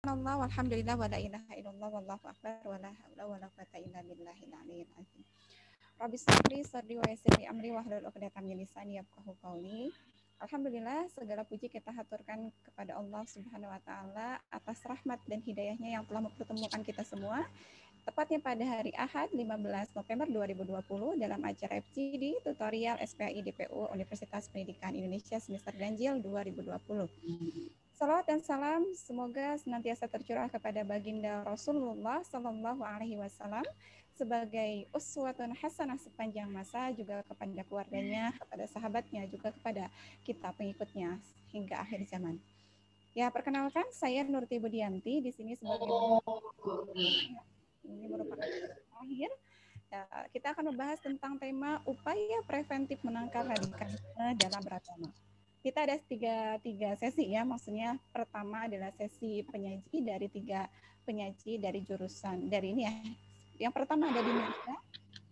Subhanallah walhamdulillah wala ilaha illallah wallahu akbar wala haula wala quwata illa billahil aliyyil azim. Rabbi shrahli sadri wa yassir li amri wahlul 'uqdatam min lisani yafqahu qawli. Alhamdulillah, segala puji kita haturkan kepada Allah Subhanahu wa taala atas rahmat dan hidayahnya yang telah mempertemukan kita semua. Tepatnya pada hari Ahad 15 November 2020 dalam acara FGD Tutorial SPAI DPU Universitas Pendidikan Indonesia semester ganjil 2020. Salawat dan salam semoga senantiasa tercurah kepada baginda Rasulullah Sallallahu Alaihi Wasallam sebagai uswatun hasanah sepanjang masa, juga kepada keluarganya, kepada sahabatnya, juga kepada kita pengikutnya hingga akhir zaman. Ya, perkenalkan saya Nurti Budianti di sini sebagai ini merupakan terakhir. Ya, kita akan membahas tentang tema upaya preventif menangkal radikalisme dalam beragama. Kita ada tiga sesi ya, maksudnya pertama adalah sesi penyaji dari tiga penyaji dari jurusan dari ini ya. Yang pertama ada Dinasha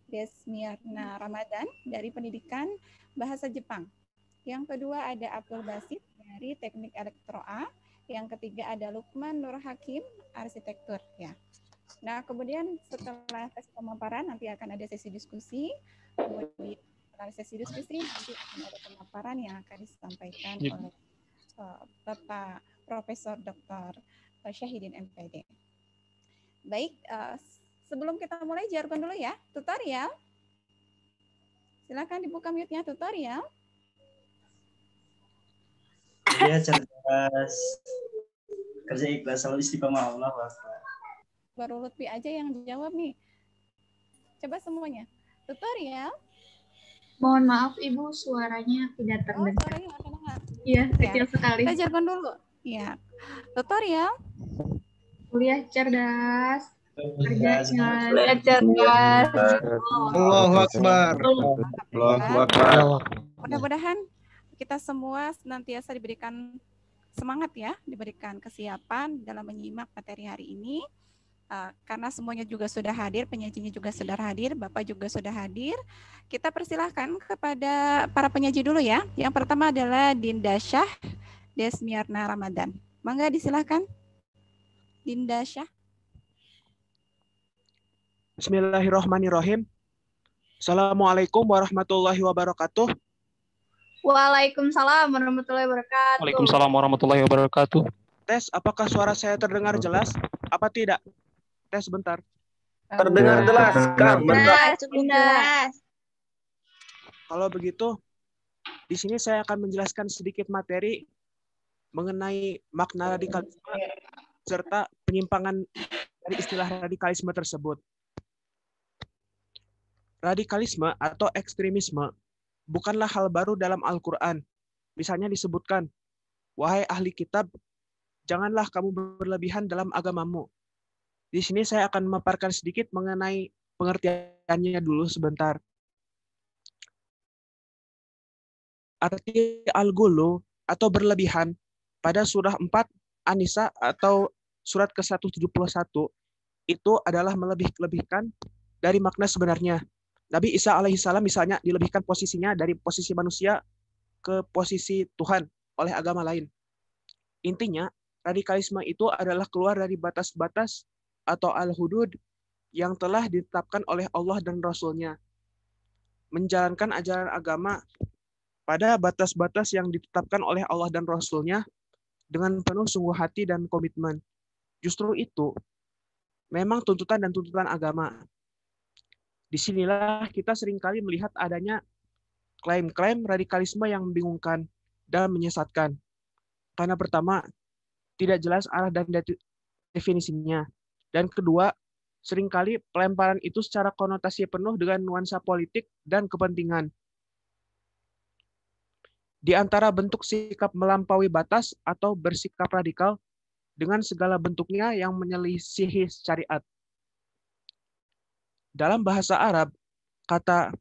Desmiarna Ramadan dari Pendidikan Bahasa Jepang. Yang kedua ada Abdul Basit dari Teknik Elektro A. Yang ketiga ada Lukman Nur Hakim Arsitektur ya. Nah, kemudian setelah tes pemaparan nanti akan ada sesi diskusi. Kemudian setelah sesi diskusi nanti akan ada pemaparan yang akan disampaikan oleh Bapak Profesor Dr. Syahidin MPD. Baik, sebelum kita mulai jargon dulu ya, tutorial. Silakan dibuka mute-nya tutorial. Dia cerdas, kerja ikhlas, selalu istiqomah Allah. Baru Lutfi aja yang jawab nih. Coba semuanya. Tutorial. Mohon maaf Ibu, suaranya tidak terdengar. Suaranya nggak terdengar. Iya, kecil sekali. Kita jargon dulu. Ya. Tutorial. Kuliah cerdas. Kerjanya. Kuliah cerdas. Allahu Akbar. Allahu Akbar. Mudah-mudahan kita semua senantiasa diberikan semangat ya, diberikan kesiapan dalam menyimak materi hari ini. Karena semuanya juga sudah hadir, penyajinya juga sudah hadir, Bapak juga sudah hadir. Kita persilahkan kepada para penyaji dulu ya. Yang pertama adalah Dinda Syah Desmiarna Ramadan. Mangga disilahkan. Dinda Syah. Bismillahirrahmanirrahim. Assalamualaikum warahmatullahi wabarakatuh. Waalaikumsalam warahmatullahi wabarakatuh. Waalaikumsalam warahmatullahi wabarakatuh. Tes, apakah suara saya terdengar jelas? Apa tidak? Tes sebentar. Terdengar jelas, Kang. Jelas. Kalau begitu, di sini saya akan menjelaskan sedikit materi mengenai makna radikalisme serta penyimpangan dari istilah radikalisme tersebut. Radikalisme atau ekstremisme bukanlah hal baru dalam Al-Quran. Misalnya disebutkan, wahai ahli kitab, janganlah kamu berlebihan dalam agamamu. Di sini saya akan memaparkan sedikit mengenai pengertiannya dulu sebentar. Arti al-ghulu atau berlebihan pada surah 4 An-Nisa atau surat ke-171 itu adalah melebih-lebihkan dari makna sebenarnya. Nabi Isa alaihissalam misalnya dilebihkan posisinya dari posisi manusia ke posisi Tuhan oleh agama lain. Intinya, radikalisme itu adalah keluar dari batas-batas atau al-hudud yang telah ditetapkan oleh Allah dan Rasul-Nya. Menjalankan ajaran agama pada batas-batas yang ditetapkan oleh Allah dan Rasul-Nya dengan penuh sungguh hati dan komitmen. Justru itu memang tuntutan dan tuntutan agama. Disinilah kita seringkali melihat adanya klaim-klaim radikalisme yang membingungkan dan menyesatkan. Karena pertama, tidak jelas arah dan definisinya. Dan kedua, seringkali pelemparan itu secara konotasi penuh dengan nuansa politik dan kepentingan. Di antara bentuk sikap melampaui batas atau bersikap radikal dengan segala bentuknya yang menyelisihi syariat. Dalam bahasa Arab, kata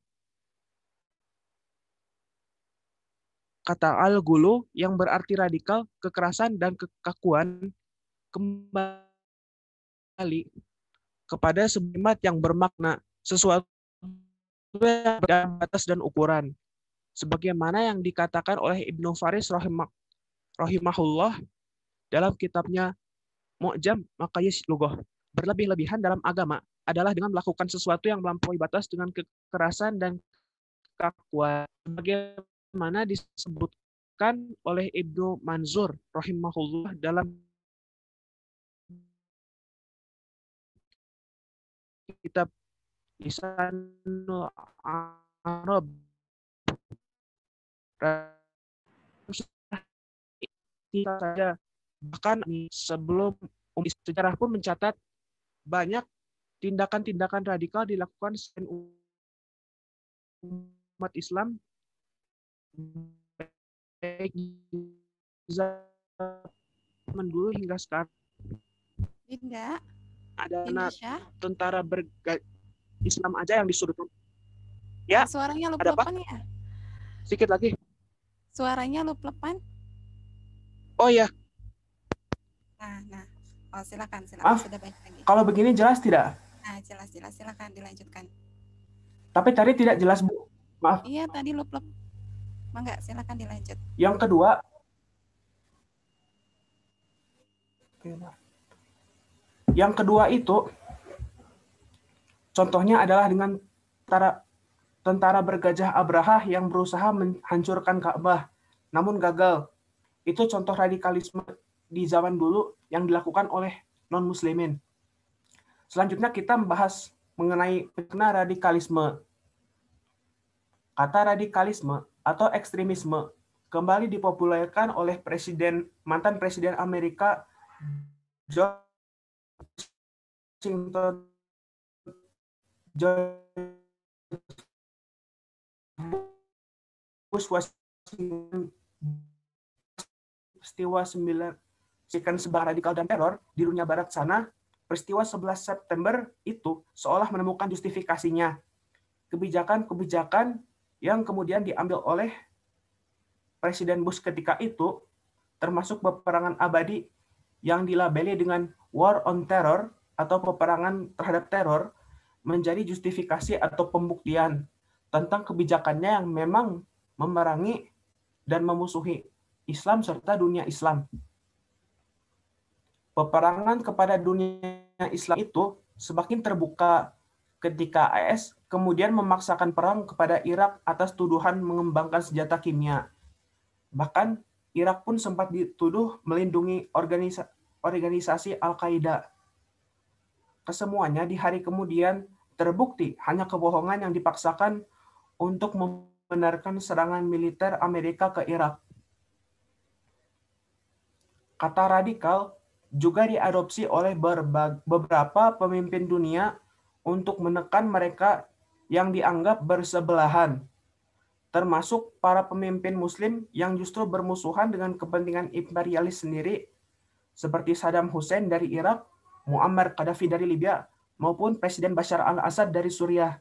al-ghulu yang berarti radikal, kekerasan, dan kekakuan kembali kepada sebimat yang bermakna sesuatu yang batas dan ukuran. Sebagaimana yang dikatakan oleh Ibnu Faris rahimahullah dalam kitabnya mu'jam maqayis lughah. Berlebih-lebihan dalam agama adalah dengan melakukan sesuatu yang melampaui batas dengan kekerasan dan kekuatan. Bagaimana disebutkan oleh Ibnu Manzur rahimahullah dalam kitab Lisanul Arab. Saja bahkan sebelum sejarah pun mencatat banyak tindakan-tindakan radikal dilakukan umat Islam baik zaman dulu hingga sekarang. Tidak. Ada Indonesia. tentara Islam aja yang disudutkan. Ya. Suaranya ada apa? ya? Sedikit lagi. Suaranya lup-lepan. Oh ya. Nah. Oh, silakan. Maaf, sudah baik lagi. Kalau begini jelas tidak? Nah, jelas. Silakan dilanjutkan. Tapi tadi tidak jelas, Bu. Maaf. Iya, tadi lup-lep. Mangga, silakan dilanjut. Yang kedua itu contohnya adalah dengan tentara bergajah Abraha yang berusaha menghancurkan Ka'bah, namun gagal. Itu contoh radikalisme di zaman dulu yang dilakukan oleh non-muslimin. Selanjutnya kita membahas mengenai makna radikalisme. Kata radikalisme atau ekstremisme kembali dipopulerkan oleh mantan Presiden Amerika George Bush Washington peristiwa 9 sebar radikal dan teror di dunia barat sana, peristiwa 11 September itu seolah menemukan justifikasinya. Kebijakan-kebijakan yang kemudian diambil oleh Presiden Bush ketika itu, termasuk peperangan abadi yang dilabeli dengan War on Terror atau peperangan terhadap teror, menjadi justifikasi atau pembuktian tentang kebijakannya yang memang memerangi dan memusuhi Islam serta dunia Islam. Peperangan kepada dunia Islam itu semakin terbuka ketika AS kemudian memaksakan perang kepada Irak atas tuduhan mengembangkan senjata kimia. Bahkan Irak pun sempat dituduh melindungi organisasi Al-Qaeda. Kesemuanya di hari kemudian terbukti hanya kebohongan yang dipaksakan untuk membenarkan serangan militer Amerika ke Irak. Kata radikal juga diadopsi oleh beberapa pemimpin dunia untuk menekan mereka yang dianggap bersebelahan, termasuk para pemimpin Muslim yang justru bermusuhan dengan kepentingan imperialis sendiri, seperti Saddam Hussein dari Irak, Muammar Gaddafi dari Libya, maupun Presiden Bashar al-Assad dari Suriah.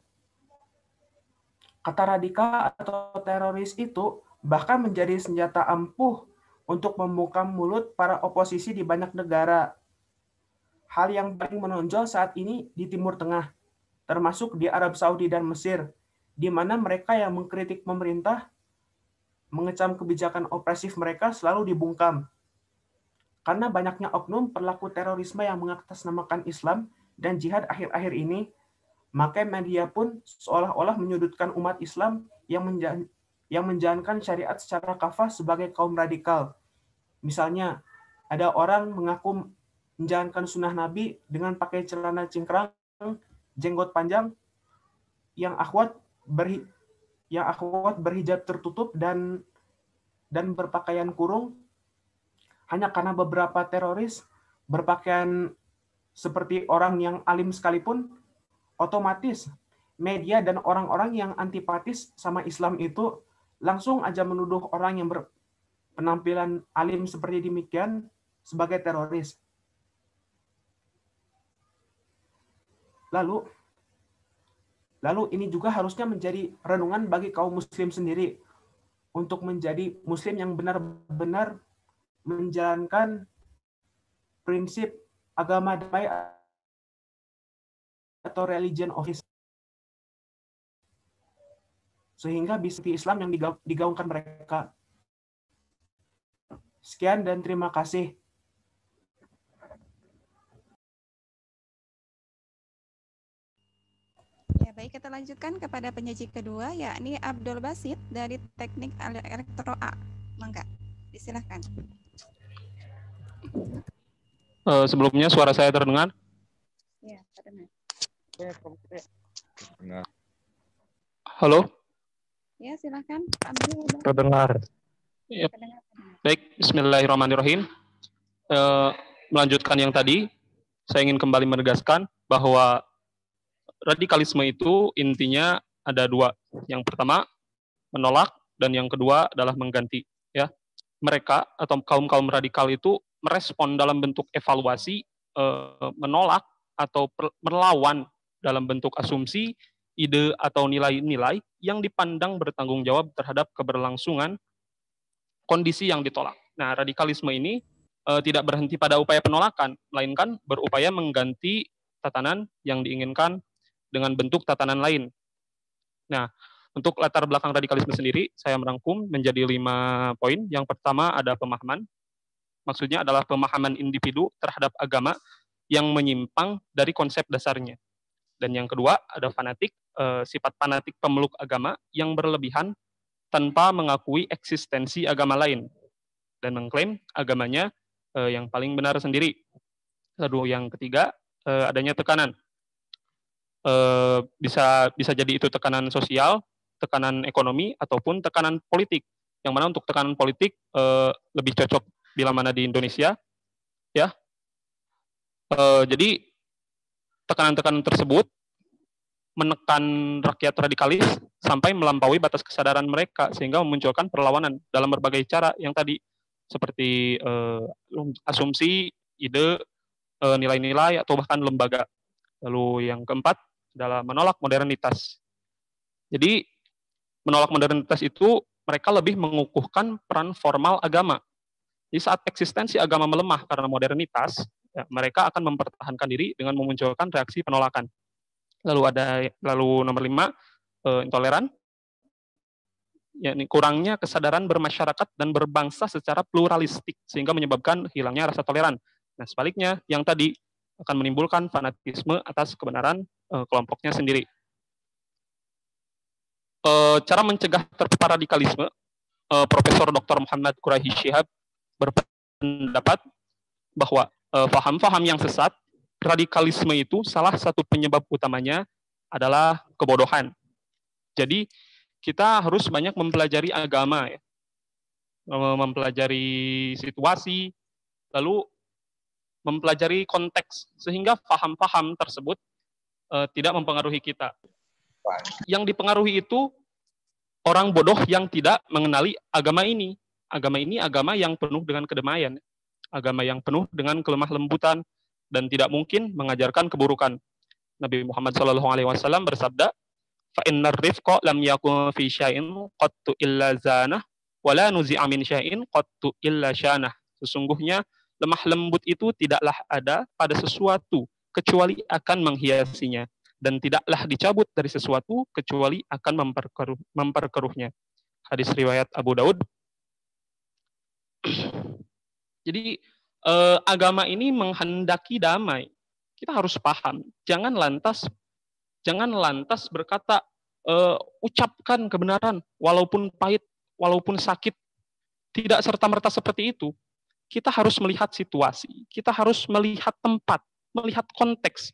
Kata radikal atau teroris itu bahkan menjadi senjata ampuh untuk membuka mulut para oposisi di banyak negara. Hal yang paling menonjol saat ini di Timur Tengah, termasuk di Arab Saudi dan Mesir, di mana mereka yang mengkritik pemerintah, mengecam kebijakan opresif mereka selalu dibungkam. Karena banyaknya oknum pelaku terorisme yang mengatasnamakan Islam dan jihad akhir-akhir ini, maka media pun seolah-olah menyudutkan umat Islam yang menjalankan syariat secara kafah sebagai kaum radikal. Misalnya, ada orang mengaku menjalankan sunnah Nabi dengan pakai celana cingkrang, jenggot panjang, yang akhwat berhijab tertutup dan berpakaian kurung, hanya karena beberapa teroris berpakaian seperti orang yang alim sekalipun, otomatis media dan orang-orang yang antipatis sama Islam itu langsung aja menuduh orang yang berpenampilan alim seperti demikian sebagai teroris. Lalu ini juga harusnya menjadi renungan bagi kaum muslim sendiri untuk menjadi muslim yang benar-benar menjalankan prinsip agama damai atau religion of peace, sehingga bisa Islam yang digaungkan mereka. Sekian dan terima kasih. Baik, kita lanjutkan kepada penyaji kedua, yakni Abdul Basit dari Teknik Elektro A. Mangga, disilahkan. Sebelumnya suara saya terdengar? Ya, terdengar. Halo? Ya, silakan. Abdul. Terdengar. Yep. Terdengar. Baik, bismillahirrahmanirrahim. Melanjutkan yang tadi, saya ingin kembali menegaskan bahwa radikalisme itu intinya ada dua. Yang pertama, menolak, dan yang kedua adalah mengganti. Ya, mereka atau kaum radikal itu merespon dalam bentuk evaluasi, menolak atau melawan dalam bentuk asumsi, ide atau nilai-nilai yang dipandang bertanggung jawab terhadap keberlangsungan kondisi yang ditolak. Nah, radikalisme ini tidak berhenti pada upaya penolakan, melainkan berupaya mengganti tatanan yang diinginkan dengan bentuk tatanan lain. Nah, untuk latar belakang radikalisme sendiri, saya merangkum menjadi 5 poin. Yang pertama ada pemahaman. Maksudnya adalah pemahaman individu terhadap agama yang menyimpang dari konsep dasarnya. Dan yang kedua ada fanatik, sifat fanatik pemeluk agama yang berlebihan tanpa mengakui eksistensi agama lain dan mengklaim agamanya yang paling benar sendiri. Lalu yang ketiga adanya tekanan. Bisa jadi itu tekanan sosial, tekanan ekonomi, ataupun tekanan politik. Yang mana untuk tekanan politik lebih cocok bila mana di Indonesia, ya. Jadi tekanan-tekanan tersebut menekan rakyat radikalis sampai melampaui batas kesadaran mereka sehingga memunculkan perlawanan dalam berbagai cara yang tadi seperti asumsi, ide, nilai-nilai atau bahkan lembaga. Lalu yang keempat adalah menolak modernitas. Jadi menolak modernitas itu mereka lebih mengukuhkan peran formal agama. Di saat eksistensi agama melemah karena modernitas, ya, mereka akan mempertahankan diri dengan memunculkan reaksi penolakan. Lalu nomor 5, intoleran, yakni kurangnya kesadaran bermasyarakat dan berbangsa secara pluralistik sehingga menyebabkan hilangnya rasa toleran. Nah, sebaliknya yang tadi akan menimbulkan fanatisme atas kebenaran kelompoknya sendiri. Cara mencegah terpapar radikalisme, Profesor Dr. Muhammad Quraishi Shihab berpendapat bahwa paham-paham yang sesat, radikalisme itu salah satu penyebab utamanya adalah kebodohan. Jadi kita harus banyak mempelajari agama, ya, mempelajari situasi, lalu mempelajari konteks sehingga paham-paham tersebut tidak mempengaruhi kita. Yang dipengaruhi itu orang bodoh yang tidak mengenali agama ini. Agama ini agama yang penuh dengan kedamaian, agama yang penuh dengan kelemah lembutan dan tidak mungkin mengajarkan keburukan. Nabi Muhammad SAW bersabda, "Fa innar rifqa lam yakun fi syai'in qattu illa zanah, wa la nuzi'a min syai'in qattu illa syanah." Sesungguhnya lemah lembut itu tidaklah ada pada sesuatu kecuali akan menghiasinya, dan tidaklah dicabut dari sesuatu kecuali akan memperkeruhnya. Hadis riwayat Abu Daud. Jadi agama ini menghendaki damai. Kita harus paham. Jangan lantas berkata ucapkan kebenaran walaupun pahit, walaupun sakit. Tidak serta-merta seperti itu. Kita harus melihat situasi, kita harus melihat tempat, melihat konteks.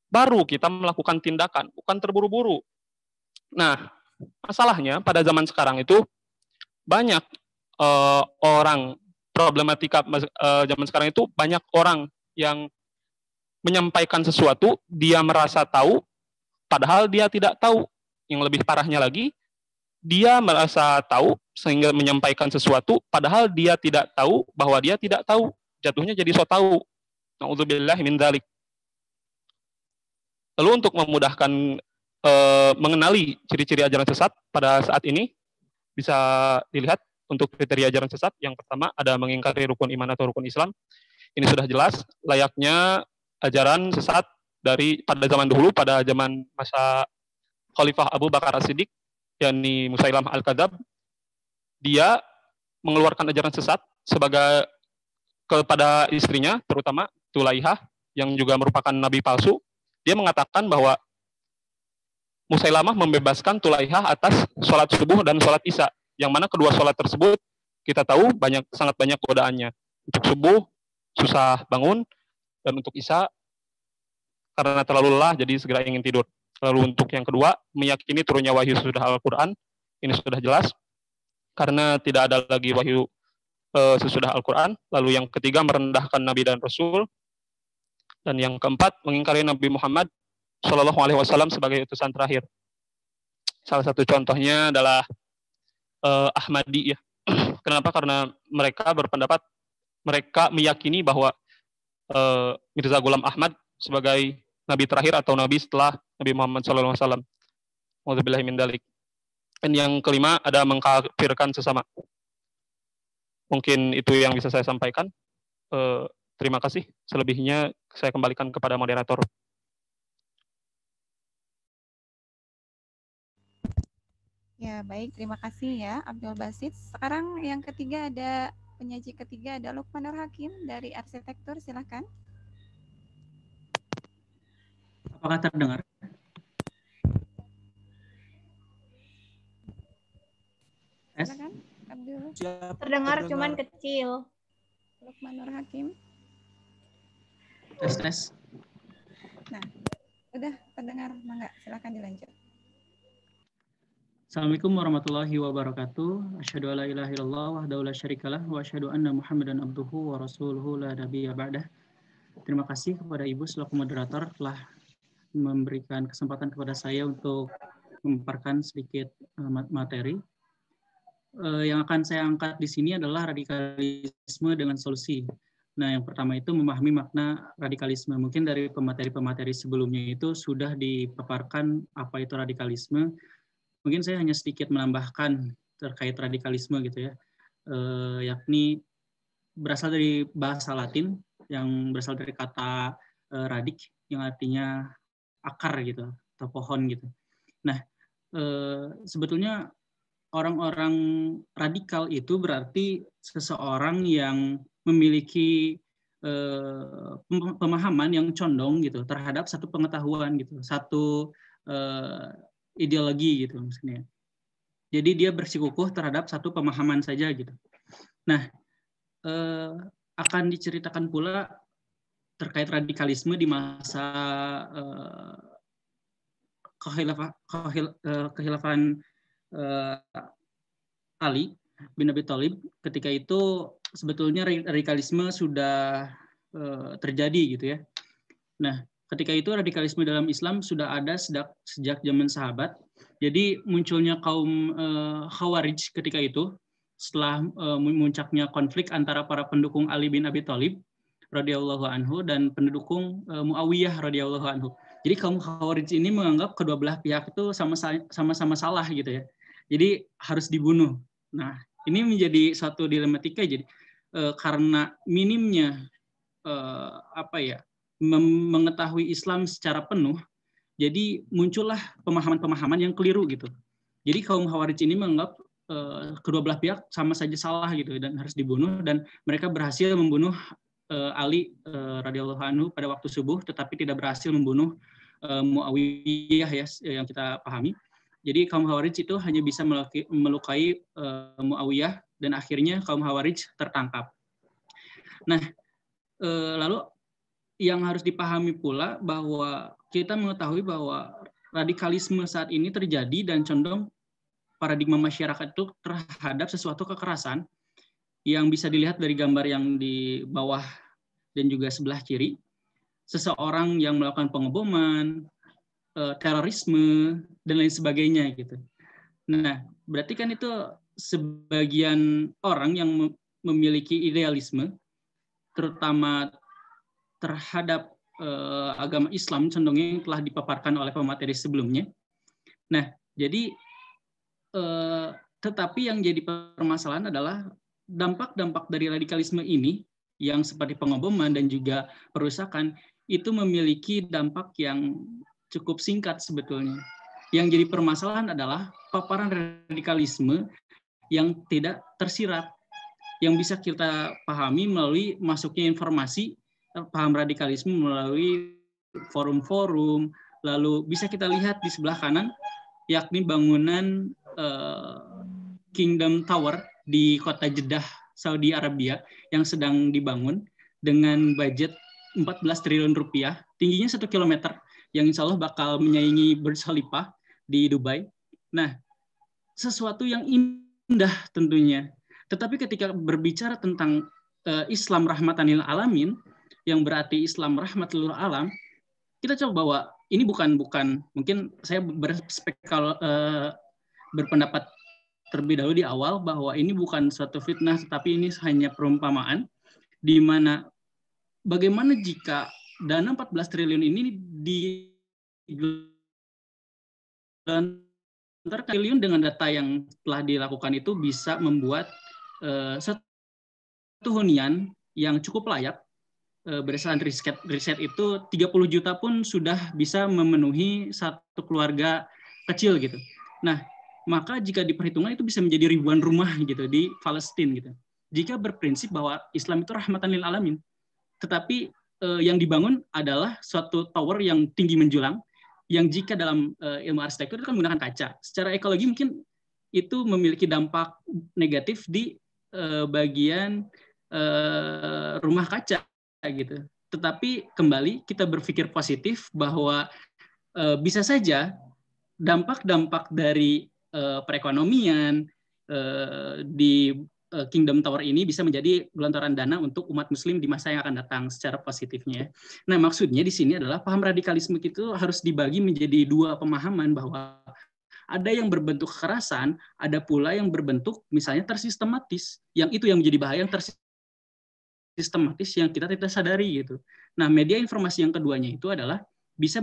Baru kita melakukan tindakan, bukan terburu-buru. Nah, masalahnya pada zaman sekarang itu banyak orang, problematika zaman sekarang itu banyak orang yang menyampaikan sesuatu, dia merasa tahu, padahal dia tidak tahu. Yang lebih parahnya lagi, dia merasa tahu sehingga menyampaikan sesuatu, padahal dia tidak tahu bahwa dia tidak tahu. Jatuhnya jadi so tahu. Na'udzubillah min dzalik. Lalu untuk memudahkan mengenali ciri-ciri ajaran sesat pada saat ini, bisa dilihat untuk kriteria ajaran sesat. Yang pertama ada mengingkari rukun iman atau rukun Islam. Ini sudah jelas layaknya ajaran sesat pada zaman dahulu, pada zaman masa Khalifah Abu Bakar As-Siddiq, yakni Musailamah Al-Kadzab. Dia mengeluarkan ajaran sesat kepada istrinya, terutama Tulaihah, yang juga merupakan nabi palsu. Dia mengatakan bahwa Musailamah membebaskan Tulaihah atas sholat subuh dan sholat isya, yang mana kedua sholat tersebut kita tahu sangat banyak godaannya. Untuk subuh susah bangun, dan untuk isya karena terlalu lelah jadi segera ingin tidur. Lalu untuk yang kedua, meyakini turunnya wahyu sudah Al-Quran, ini sudah jelas karena tidak ada lagi wahyu sesudah Al-Quran. Lalu yang ketiga, merendahkan Nabi dan Rasul. Dan yang keempat, mengingkari Nabi Muhammad SAW sebagai utusan terakhir. Salah satu contohnya adalah Ahmadi, ya. Kenapa? Karena mereka berpendapat, mereka meyakini bahwa Mirza Ghulam Ahmad sebagai Nabi terakhir atau Nabi setelah Nabi Muhammad SAW. Wa'udzubillahi min dzalik. Dan yang kelima, ada mengkafirkan sesama. Mungkin itu yang bisa saya sampaikan. Terima kasih. Selebihnya saya kembalikan kepada moderator. Ya, baik. Terima kasih ya, Abdul Basit. Sekarang yang ketiga ada penyaji ketiga ada Lukman Nur Hakim dari Arsitektur. Silakan. Apakah terdengar? Silakan, Abdul. Terdengar cuman kecil. Lukman Nur Hakim. Tes. Nah, udah terdengar, mangga. Silakan dilanjut. Assalamualaikum warahmatullahi wabarakatuh. Asyhadu alla ilaha illallah wahdahu la syarikalah wa asyhadu anna Muhammadan abduhu wa rasuluhu la nabiyya ba'dah. Terima kasih kepada Ibu selaku moderator telah memberikan kesempatan kepada saya untuk memaparkan sedikit materi. Yang akan saya angkat di sini adalah radikalisme dengan solusi. Nah, yang pertama itu memahami makna radikalisme. Mungkin dari pemateri-pemateri sebelumnya itu sudah dipaparkan apa itu radikalisme. Mungkin saya hanya sedikit menambahkan terkait radikalisme gitu ya, yakni berasal dari bahasa Latin yang berasal dari kata radik yang artinya akar gitu atau pohon gitu. Nah, sebetulnya orang-orang radikal itu berarti seseorang yang memiliki pemahaman yang condong gitu terhadap satu pengetahuan gitu, satu ideologi gitu maksudnya. Jadi dia bersikukuh terhadap satu pemahaman saja gitu. Nah, akan diceritakan pula terkait radikalisme di masa kekhilafan Ali bin Abi Thalib. Ketika itu sebetulnya radikalisme sudah terjadi gitu ya. Nah, ketika itu radikalisme dalam Islam sudah ada sejak zaman sahabat. Jadi munculnya kaum Khawarij ketika itu setelah muncaknya konflik antara para pendukung Ali bin Abi Thalib radhiyallahu anhu dan pendukung Muawiyah radhiyallahu anhu. Jadi kaum Khawarij ini menganggap kedua belah pihak itu sama-sama salah gitu ya. Jadi harus dibunuh. Nah, ini menjadi suatu dilematika jadi karena minimnya mengetahui Islam secara penuh, jadi muncullah pemahaman-pemahaman yang keliru gitu. Jadi kaum Khawarij ini menganggap kedua belah pihak sama saja salah gitu dan harus dibunuh, dan mereka berhasil membunuh Ali radhiyallahu anhu pada waktu subuh, tetapi tidak berhasil membunuh Muawiyah ya yang kita pahami. Jadi kaum Khawarij itu hanya bisa melukai Muawiyah dan akhirnya kaum Khawarij tertangkap. Nah, lalu yang harus dipahami pula bahwa kita mengetahui bahwa radikalisme saat ini terjadi dan condong paradigma masyarakat itu terhadap sesuatu kekerasan yang bisa dilihat dari gambar yang di bawah dan juga sebelah kiri. Seseorang yang melakukan pengeboman, terorisme, dan lain sebagainya gitu. Nah, berarti kan itu sebagian orang yang memiliki idealisme, terutama terhadap agama Islam condongnya yang telah dipaparkan oleh pemateri sebelumnya. Nah, jadi tetapi yang jadi permasalahan adalah dampak-dampak dari radikalisme ini yang seperti pengeboman dan juga perusakan itu memiliki dampak yang cukup singkat sebetulnya. Yang jadi permasalahan adalah paparan radikalisme yang tidak tersirat, yang bisa kita pahami melalui masuknya informasi paham radikalisme melalui forum-forum, Lalu bisa kita lihat di sebelah kanan, yakni bangunan Kingdom Tower di kota Jeddah, Saudi Arabia yang sedang dibangun dengan budget 14 triliun rupiah, tingginya 1 kilometer, yang insya Allah bakal menyaingi Burj Khalifa di Dubai. Nah, sesuatu yang indah tentunya. Tetapi ketika berbicara tentang Islam rahmatan lil alamin, yang berarti Islam rahmat lil alam, kita coba bahwa ini bukan mungkin saya berpendapat terlebih dahulu di awal bahwa ini bukan suatu fitnah, tetapi ini hanya perumpamaan di mana bagaimana jika dana 14 triliun ini triliun dengan data yang telah dilakukan itu bisa membuat satu hunian yang cukup layak. Berdasarkan riset itu 30 juta pun sudah bisa memenuhi satu keluarga kecil gitu. Nah, maka jika diperhitungkan itu bisa menjadi ribuan rumah gitu di Palestina gitu. Jika berprinsip bahwa Islam itu rahmatan lil alamin. Tetapi yang dibangun adalah suatu tower yang tinggi menjulang, yang jika dalam ilmu arsitektur itu kan menggunakan kaca. Secara ekologi mungkin itu memiliki dampak negatif di bagian rumah kaca gitu. Tetapi kembali kita berpikir positif bahwa bisa saja dampak-dampak dari perekonomian di Kingdom Tower ini bisa menjadi gelontoran dana untuk umat muslim di masa yang akan datang secara positifnya. Nah, maksudnya di sini adalah paham radikalisme itu harus dibagi menjadi dua pemahaman, bahwa ada yang berbentuk kekerasan, ada pula yang berbentuk misalnya tersistematis, yang itu yang menjadi bahaya, yang sistematis yang kita tidak sadari gitu. Nah, media informasi yang keduanya itu adalah bisa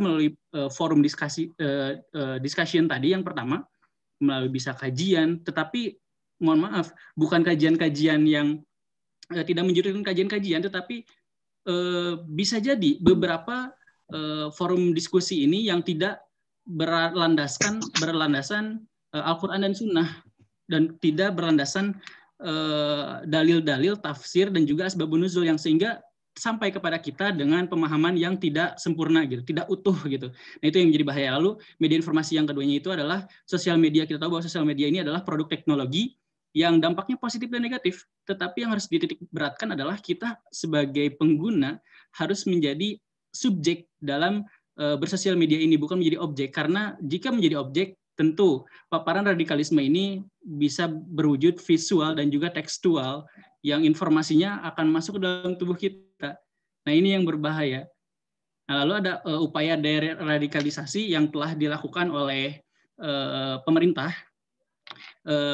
melalui forum discussion tadi yang pertama, melalui bisa kajian, tetapi mohon maaf, bukan kajian-kajian yang tidak menjuruskan kajian-kajian, tetapi bisa jadi beberapa forum diskusi ini yang tidak berlandasan Al-Quran dan Sunnah, dan tidak berlandasan dalil-dalil, tafsir, dan juga asbabun nuzul, yang sehingga sampai kepada kita dengan pemahaman yang tidak sempurna gitu, tidak utuh gitu. Nah, itu yang menjadi bahaya. Lalu media informasi yang keduanya itu adalah sosial media. Kita tahu bahwa sosial media ini adalah produk teknologi yang dampaknya positif dan negatif. Tetapi yang harus dititik beratkan adalah kita sebagai pengguna harus menjadi subjek dalam bersosial media ini, bukan menjadi objek. Karena jika menjadi objek, tentu paparan radikalisme ini bisa berwujud visual dan juga tekstual yang informasinya akan masuk ke dalam tubuh kita. Nah, ini yang berbahaya. Nah, lalu ada upaya deradikalisasi yang telah dilakukan oleh pemerintah.